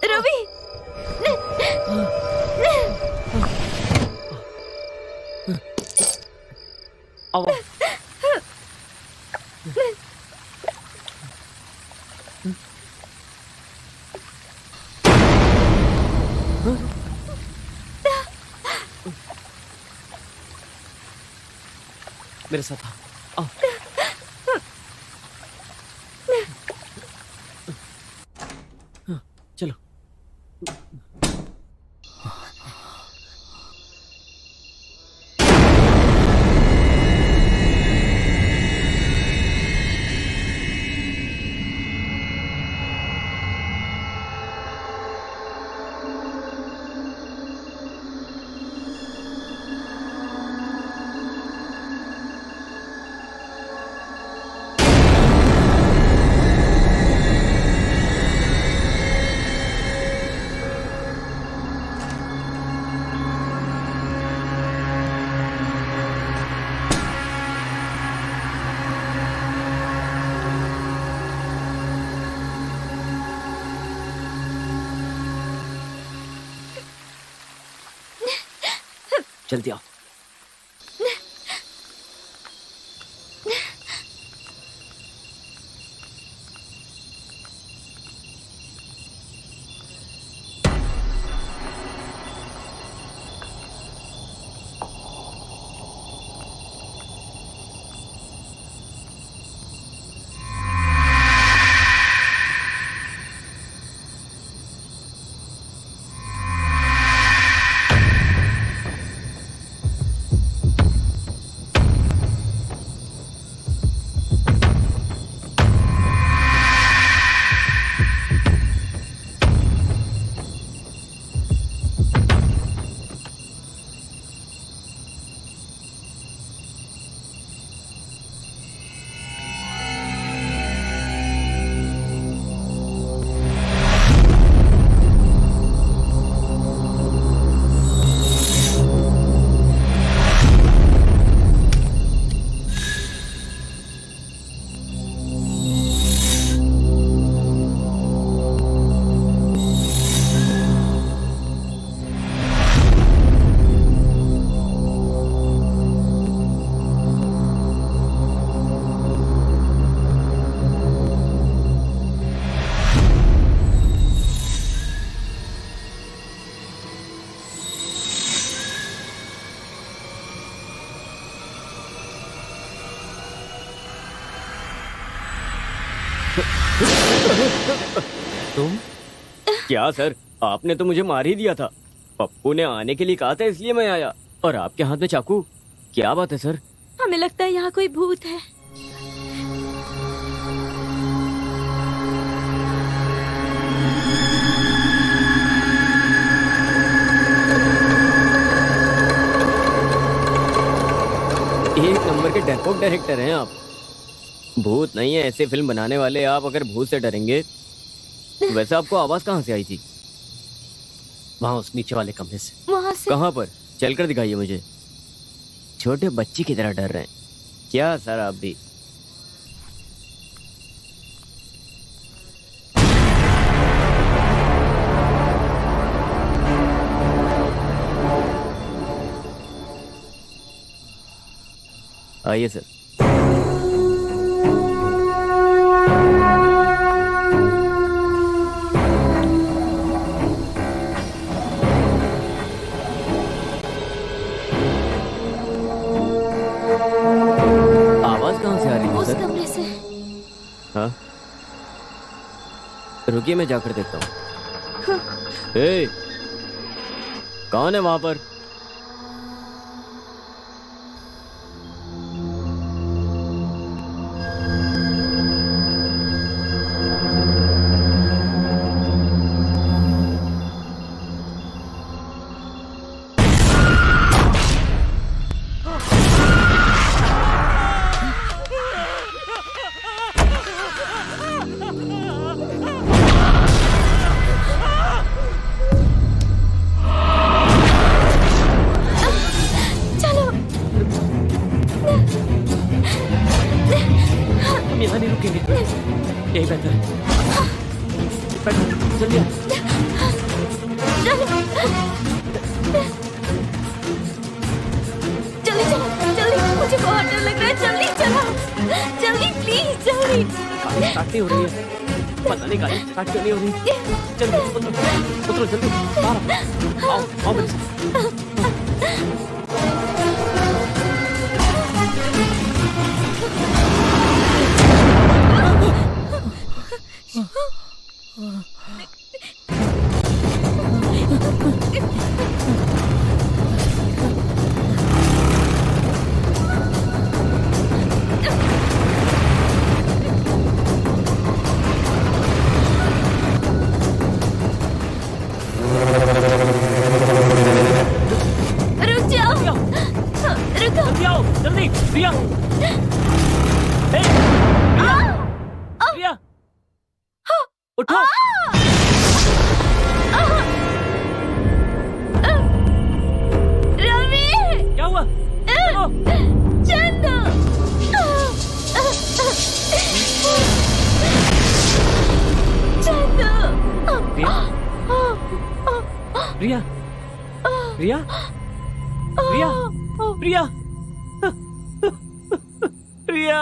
रवि, आओ। मेरे साथ आओ। चलो। जल्दी आओ। तुम? क्या सर, आपने तो मुझे मार ही दिया था। पप्पू ने आने के लिए कहा था इसलिए मैं आया, और आपके हाथ में चाकू। क्या बात है सर? हमें लगता है यहाँ कोई भूत है। एक नंबर के डरपोक डायरेक्टर हैं आप। भूत नहीं है ऐसे फिल्म बनाने वाले आप, अगर भूत से डरेंगे। वैसे आपको आवाज कहाँ से आई थी? वहां उस नीचे वाले कमरे से। वहाँ से। कहाँ पर? चलकर दिखाइए मुझे। छोटे बच्चे की तरह डर रहे हैं क्या सर आप भी? आइए सर। आवाज कहाँ से आ रही है उस सर? कमरे से। हाँ, रुकिए मैं जाकर देखता हूँ। ए, कौन है वहां पर? बैठो जल्दी आओ। जल्दी चलो, जल्दी, मुझे बहुत डर लग रहा है। जल्दी चलो, जल्दी प्लीज, जल्दी। गाड़ी स्टार्ट नहीं हो रही है, पता नहीं गाड़ी स्टार्ट क्यों नहीं हो रही। जल्दी उतरो जल्दी, बाहर आओ आओ मेरे साथ। रुक जाओ, रुको। जल्दी आओ जल्दी, प्रिया। हे, प्रिया, उठो। रवि, क्या हुआ? चलो। चंदू। चंदू। प्रिया, प्रिया, प्रिया, प्रिया, प्रिया, प्रिया,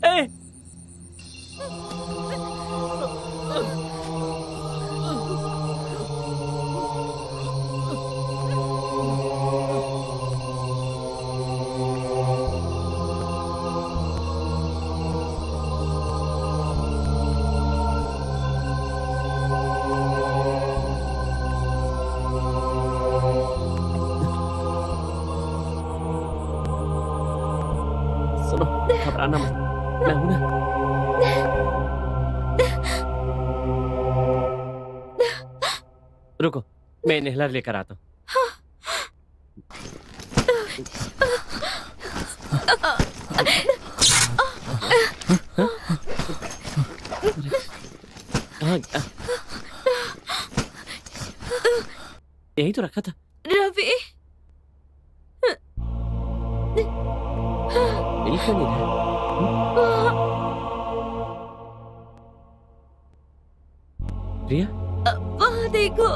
ए, सुनो, घबराना मत, मैं हूं ना। रुको, मैं इनहेलर लेकर आता हूँ। कहाँ गया? यही तो रखा था। रवि, मिल क्यों नहीं रहा? प्रिया, वहाँ देखो।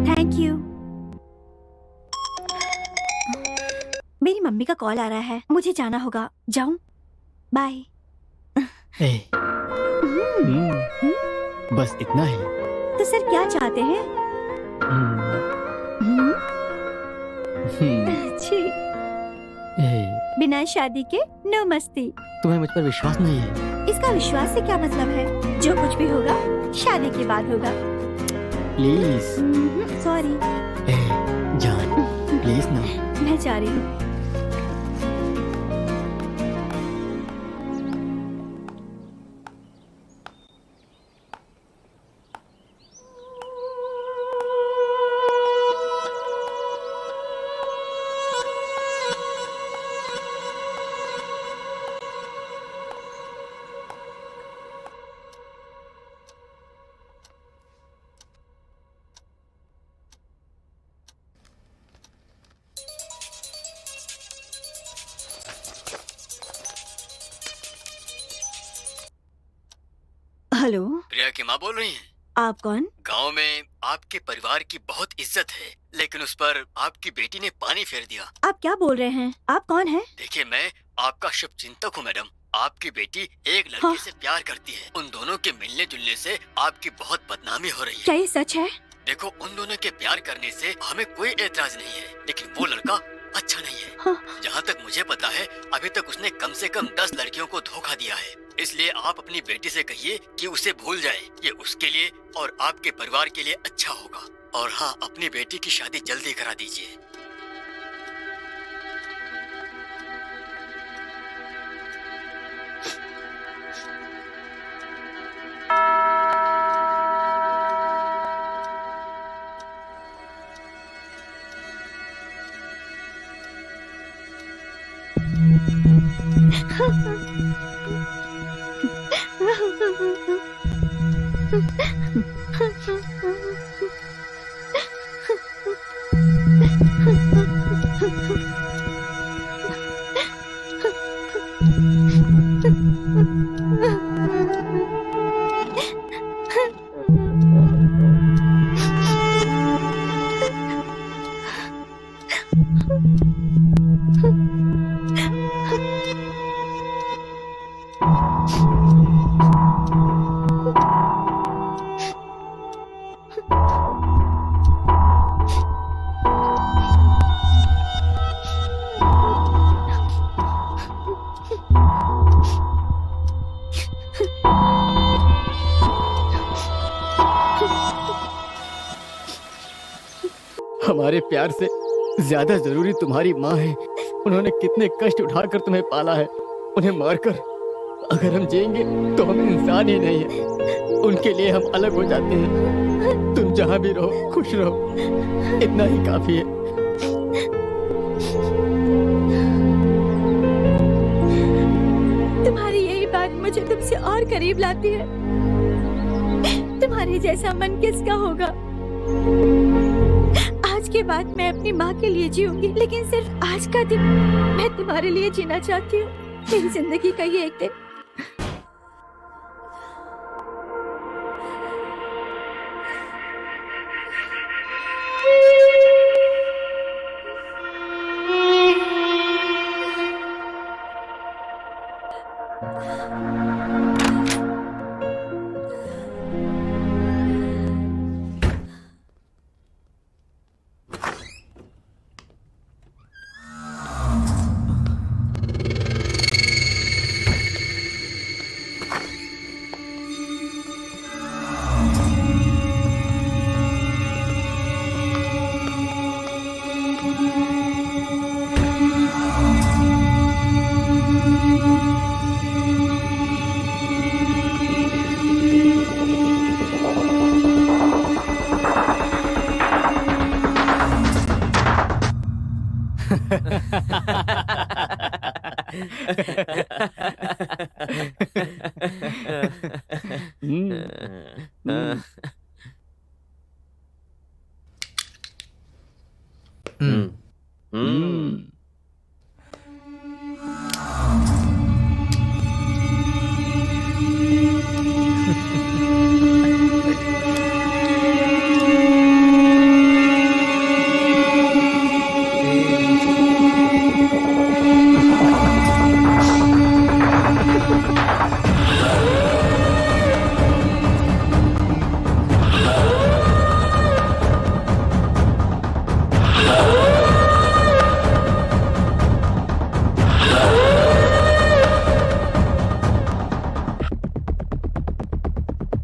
Thank you. मेरी मम्मी का कॉल आ रहा है, मुझे जाना होगा। जाऊं? बाय। बस इतना ही। तो सर क्या चाहते हैं? अच्छी। बिना शादी के नो मस्ती। तुम्हें मुझ पर विश्वास नहीं है? इसका विश्वास से क्या मतलब है? जो कुछ भी होगा शादी के बाद होगा। प्लीज। सॉरी। जान, प्लीज ना। मैं जा रही हूँ। हेलो, प्रिया की माँ बोल रही हैं? आप कौन? गांव में आपके परिवार की बहुत इज्जत है, लेकिन उस पर आपकी बेटी ने पानी फेर दिया। आप क्या बोल रहे हैं? आप कौन हैं? देखिए, मैं आपका शुभ चिंतक हूँ मैडम। आपकी बेटी एक लड़के हाँ। से प्यार करती है। उन दोनों के मिलने जुलने से आपकी बहुत बदनामी हो रही क्या है। ये सच है? देखो, उन दोनों के प्यार करने से हमें कोई एतराज नहीं है, लेकिन वो लड़का अच्छा नहीं है। हाँ। जहाँ तक मुझे पता है अभी तक उसने कम से कम 10 लड़कियों को धोखा दिया है। इसलिए आप अपनी बेटी से कहिए कि उसे भूल जाए। ये उसके लिए और आपके परिवार के लिए अच्छा होगा। और हाँ, अपनी बेटी की शादी जल्दी करा दीजिए। हमारे प्यार से ज्यादा जरूरी तुम्हारी माँ है। उन्होंने कितने कष्ट उठाकर तुम्हें पाला है। उन्हें मारकर अगर हम जिएंगे तो हम इंसान ही नहीं है। उनके लिए हम अलग हो जाते हैं। तुम जहाँ भी रहो खुश रहो, इतना ही काफी है। तुम्हारी यही बात मुझे तुमसे और करीब लाती है। तुम्हारे जैसा मन किसका होगा। आज के बाद मैं अपनी माँ के लिए जीऊंगी, लेकिन सिर्फ आज का दिन मैं तुम्हारे लिए जीना चाहती हूँ। मेरी जिंदगी का ये एक दिन।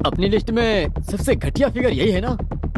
अपनी लिस्ट में सबसे घटिया फिगर यही है ना?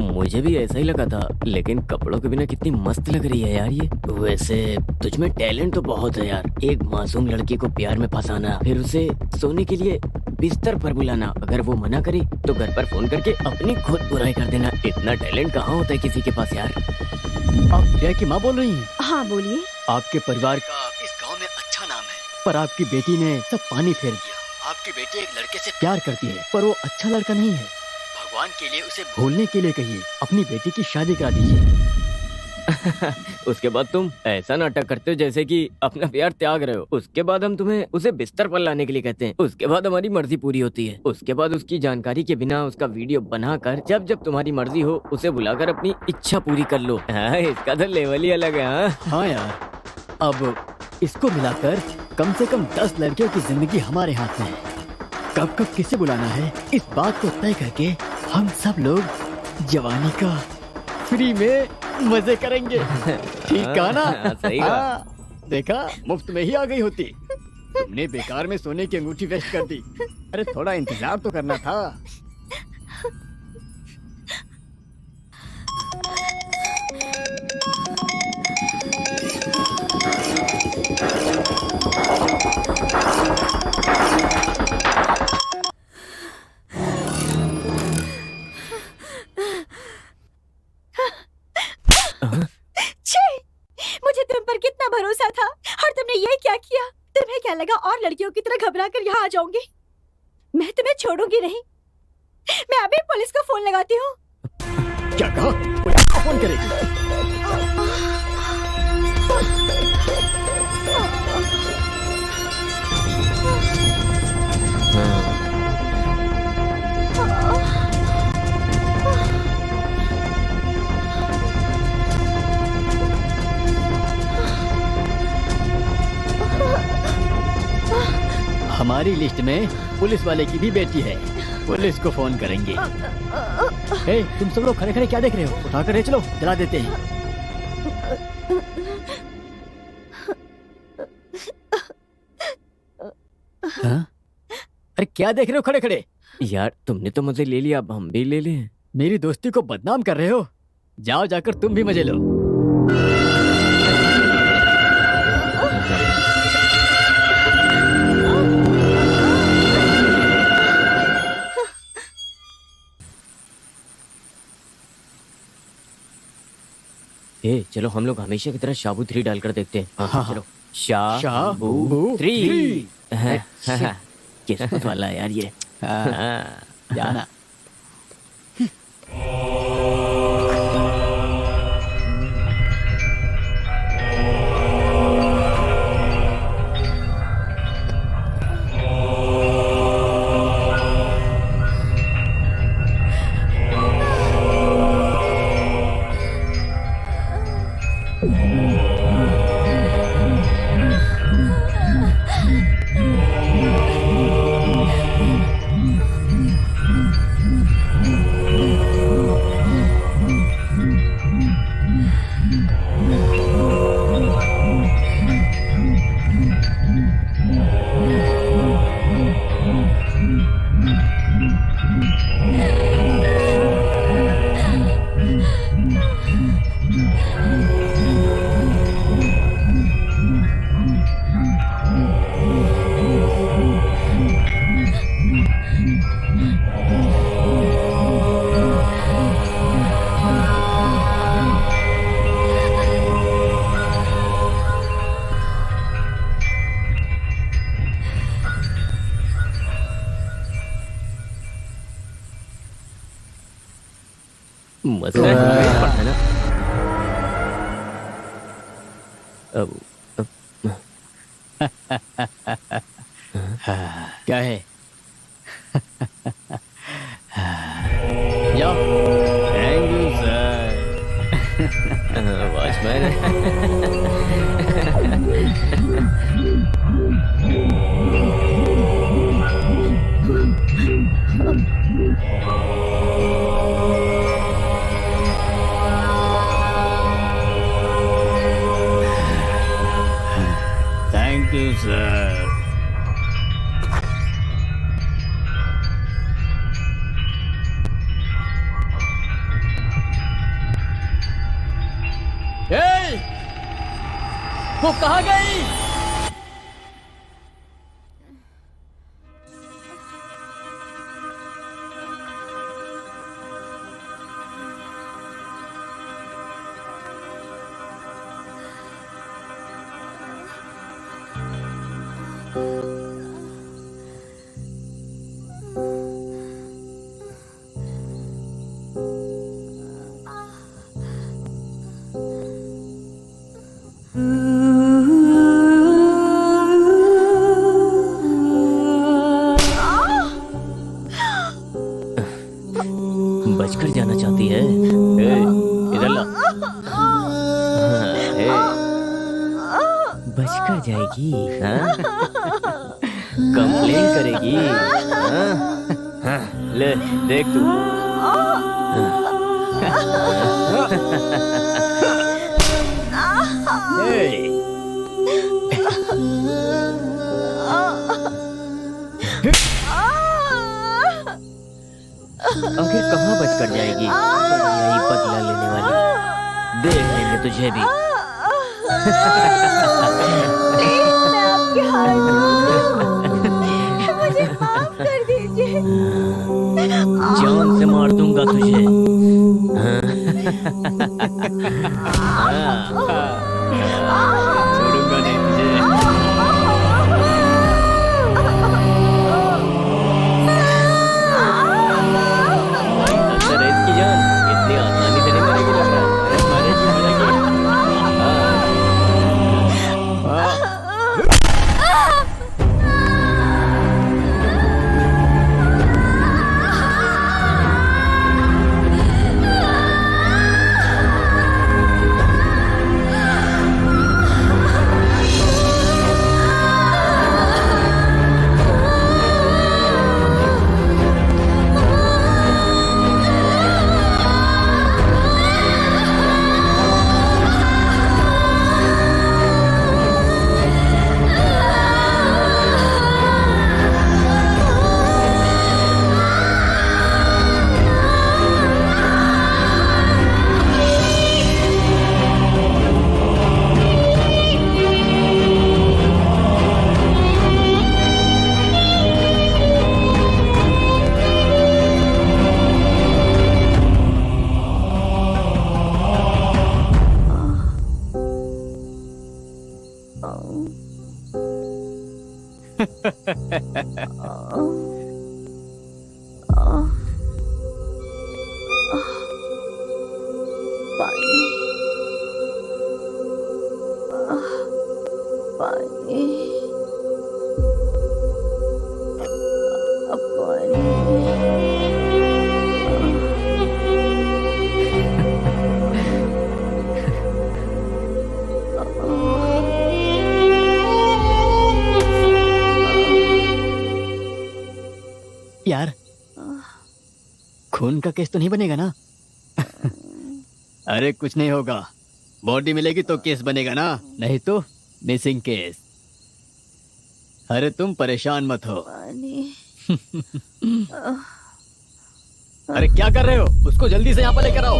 मुझे भी ऐसा ही लगा था, लेकिन कपड़ों के बिना कितनी मस्त लग रही है यार ये। वैसे तुझ में टैलेंट तो बहुत है यार। एक मासूम लड़की को प्यार में फंसाना, फिर उसे सोने के लिए बिस्तर पर बुलाना, अगर वो मना करे तो घर पर फोन करके अपनी खुद बुराई कर देना। इतना टैलेंट कहाँ होता है किसी के पास यार। आप प्रिया की माँ बोल रही हैं? हाँ बोलिए। आपके परिवार का इस गांव में अच्छा नाम है, पर आपकी बेटी ने सब पानी फेर दिया। आपकी बेटी एक लड़के से प्यार करती है, पर वो अच्छा लड़का नहीं है। भगवान के लिए उसे भूलने के लिए कहिए, अपनी बेटी की शादी करा दीजिए। उसके बाद तुम ऐसा नाटक करते हो जैसे कि अपना प्यार त्याग रहे हो। उसके बाद हम तुम्हें उसे बिस्तर पर लाने के लिए कहते हैं। उसके बाद हमारी मर्जी पूरी होती है। उसके बाद उसकी जानकारी के बिना उसका वीडियो बनाकर जब जब तुम्हारी मर्जी हो उसे बुलाकर अपनी इच्छा पूरी कर लो। हाँ, इसका तो लेवल ही अलग है। हाँ यार, अब इसको मिलाकर कम से कम 10 लड़कियों की जिंदगी हमारे हाथ में है। कब कब किसे बुलाना है इस बात को तय करके हम सब लोग जवानी का फ्री में मजे करेंगे। ठीक कहा ना? सही कहा। हाँ, देखा, मुफ्त में ही आ गई होती। तुमने बेकार में सोने की अंगूठी वेस्ट कर दी। अरे थोड़ा इंतजार तो करना था। छी! मुझे तुम पर कितना भरोसा था और तुमने ये क्या किया? तुम्हें क्या लगा और लड़कियों की तरह घबरा कर यहाँ आ जाऊंगी? मैं तुम्हें छोड़ूंगी नहीं। मैं अभी पुलिस को फोन लगाती हूँ। क्या कहा? पुलिस को फोन करेगी? हमारी लिस्ट में पुलिस वाले की भी बेटी है। पुलिस को फोन करेंगे। ए, तुम सब लोग खड़े खड़े क्या देख रहे हो? उठाकर ले चलो, जला देते हैं। हाँ? अरे क्या देख रहे हो खड़े खड़े? यार तुमने तो मजे ले लिया, अब हम भी ले लें। मेरी दोस्ती को बदनाम कर रहे हो? जाओ जाकर तुम भी मजे लो। ए, चलो हम लोग हमेशा की तरह शाबू 3 डालकर देखते हैं। हाँ, चलो। शाबू शाबू 3। किस्मत वाला है यार ये। हाँ, जाना। मजा पड़ता है ना। क्या है? जाओ। Thank you sir. Watchman. Thank you sir. वो कहाँ गई? बचकर जाना चाहती है। ए, इधर ला। ए, बचकर जाएगी। हाँ? कंप्लेन करेगी। हाँ? हाँ, ले देख तू। हाँ, आखिर कहाँ बचकर जाएगी यही बदला लेने वाली। देख लेंगे तुझे भी। मैं आपके हाथ जोड़ूं। मुझे माफ कर दीजिए। जान से मार दूंगा तुझे। छोड़ूंगा नहीं तुझे। अरे इसकी जान इतनी आसानी से नहीं मरेगी लग रहा है। अरे मरेगी मरेगी। यार खून का केस तो नहीं बनेगा ना? अरे कुछ नहीं होगा, बॉडी मिलेगी तो केस बनेगा ना, नहीं तो मिसिंग केस। अरे तुम परेशान मत हो। अरे क्या कर रहे हो? उसको जल्दी से यहाँ पर लेकर आओ।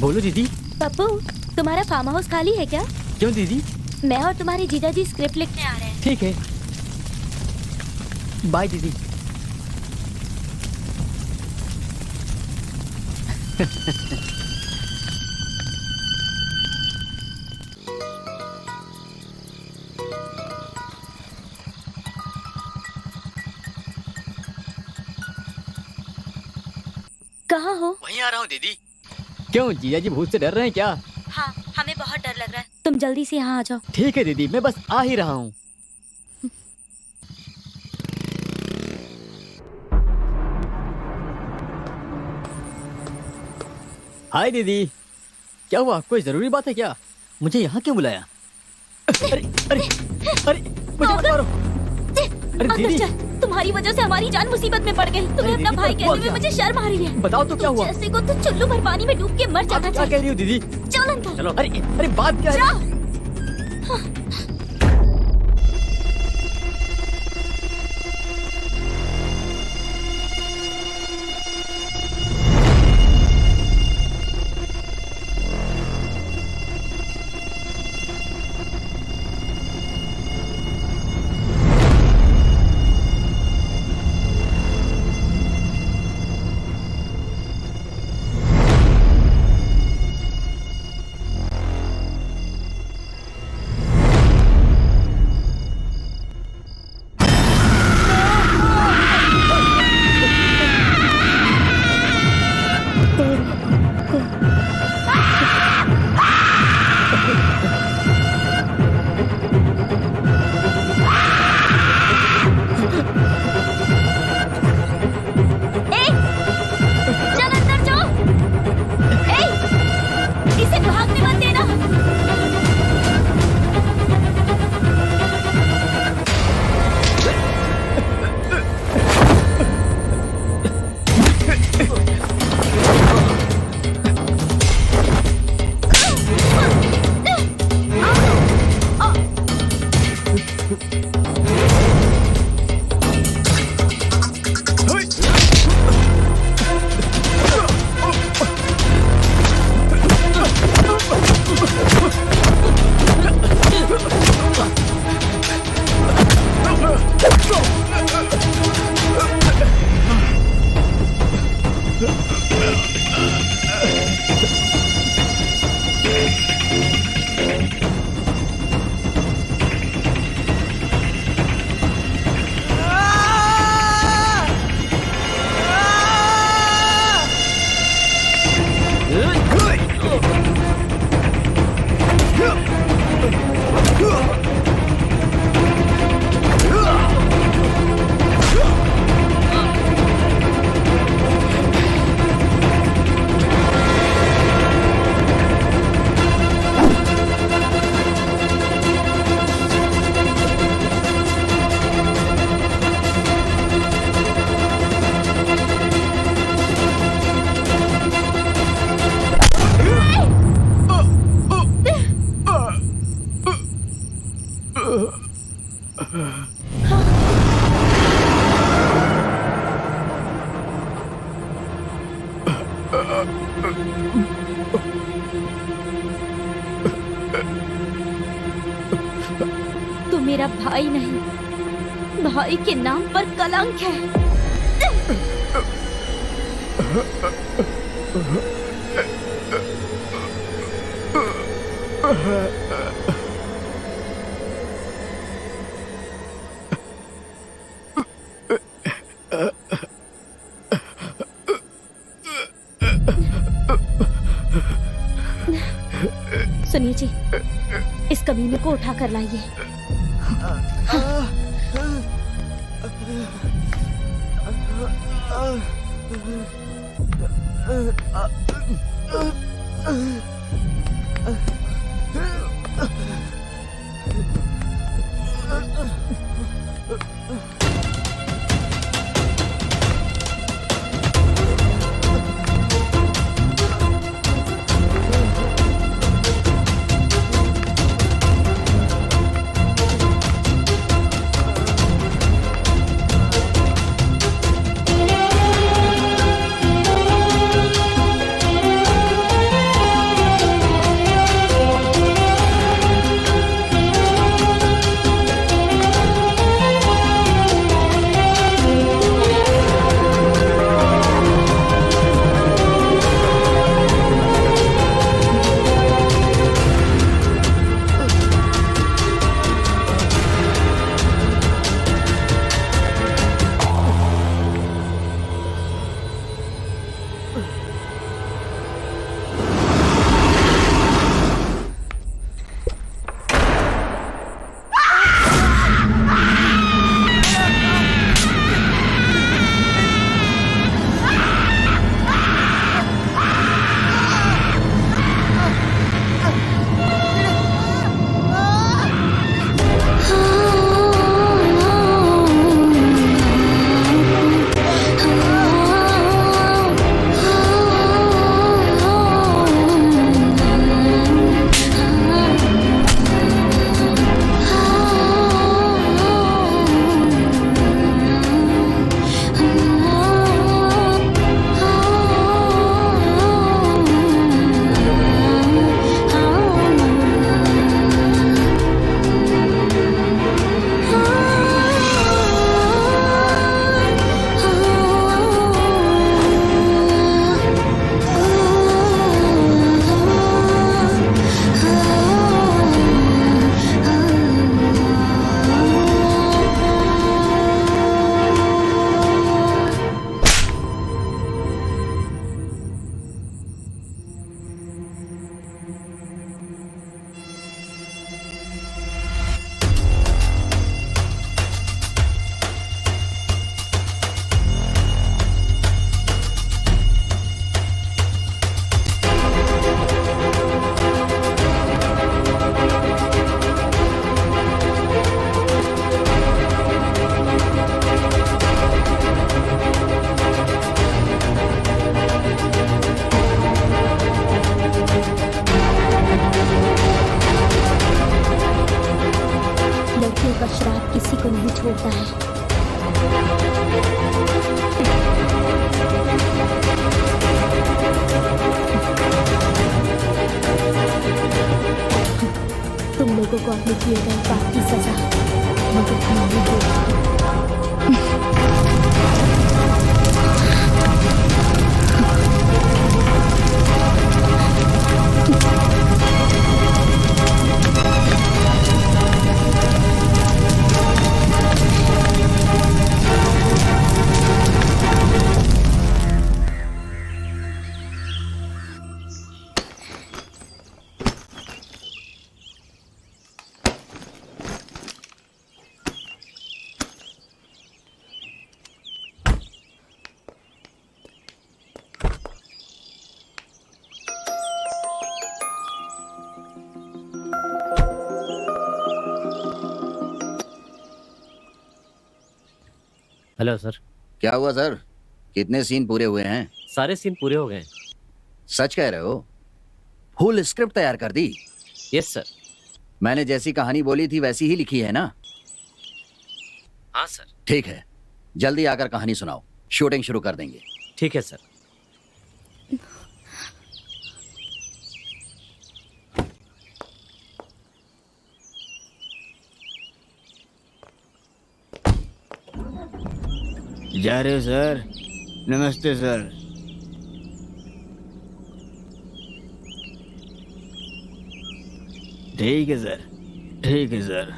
बोलो दीदी। पप्पू, तुम्हारा फार्म हाउस खाली है क्या? क्यों दीदी? मैं और तुम्हारे जीजा जी स्क्रिप्ट लिखने आ रहे हैं। ठीक है, बाय दीदी। कहाँ हो? वहीं आ रहा हूँ दीदी। क्यों जीजा जी भूत से डर रहे हैं क्या? हाँ, हमें बहुत डर लग रहा है। तुम जल्दी से यहाँ आ जाओ। ठीक है दीदी, मैं बस आ ही रहा हूँ। हाय दीदी, क्या हुआ? कोई जरूरी बात है क्या? मुझे यहाँ क्यों बुलाया? अरे अरे अरे मुझे मत मारो। अरे अंदर दीदी चल, तुम्हारी वजह से हमारी जान मुसीबत में पड़ गई। तुम्हें अरे अपना दीदी, भाई क्या हुआ कहने में मुझे शर्म आ रही है। बताओ तो क्या हुआ? जैसे को तो चुल्लू भर पानी में डूब के मर आप जाना क्या कह चाहिए। रही हो दीदी? चल अंदर। चलो। अरे अरे बात क्या है? जा। चल अंदर जाओ। इसे भागने मत देना। तू मेरा भाई नहीं, भाई के नाम पर कलंक है। सुनिए जी, इस कमीने को उठा कर लाइए। Hello sir. क्या हुआ सर? कितने सीन पूरे हुए हैं? सारे सीन पूरे हो गए। सच कह रहे हो? फुल स्क्रिप्ट तैयार कर दी? Yes sir. मैंने जैसी कहानी बोली थी वैसी ही लिखी है ना? हाँ सर। ठीक है, जल्दी आकर कहानी सुनाओ, शूटिंग शुरू कर देंगे। ठीक है सर। जा रहे हो सर? नमस्ते सर। ठीक है सर, ठीक है सर।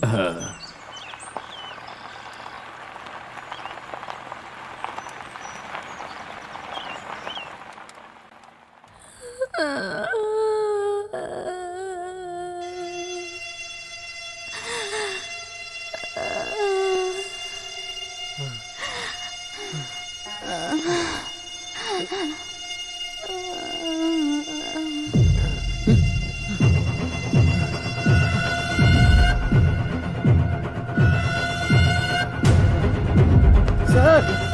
हाँ। सर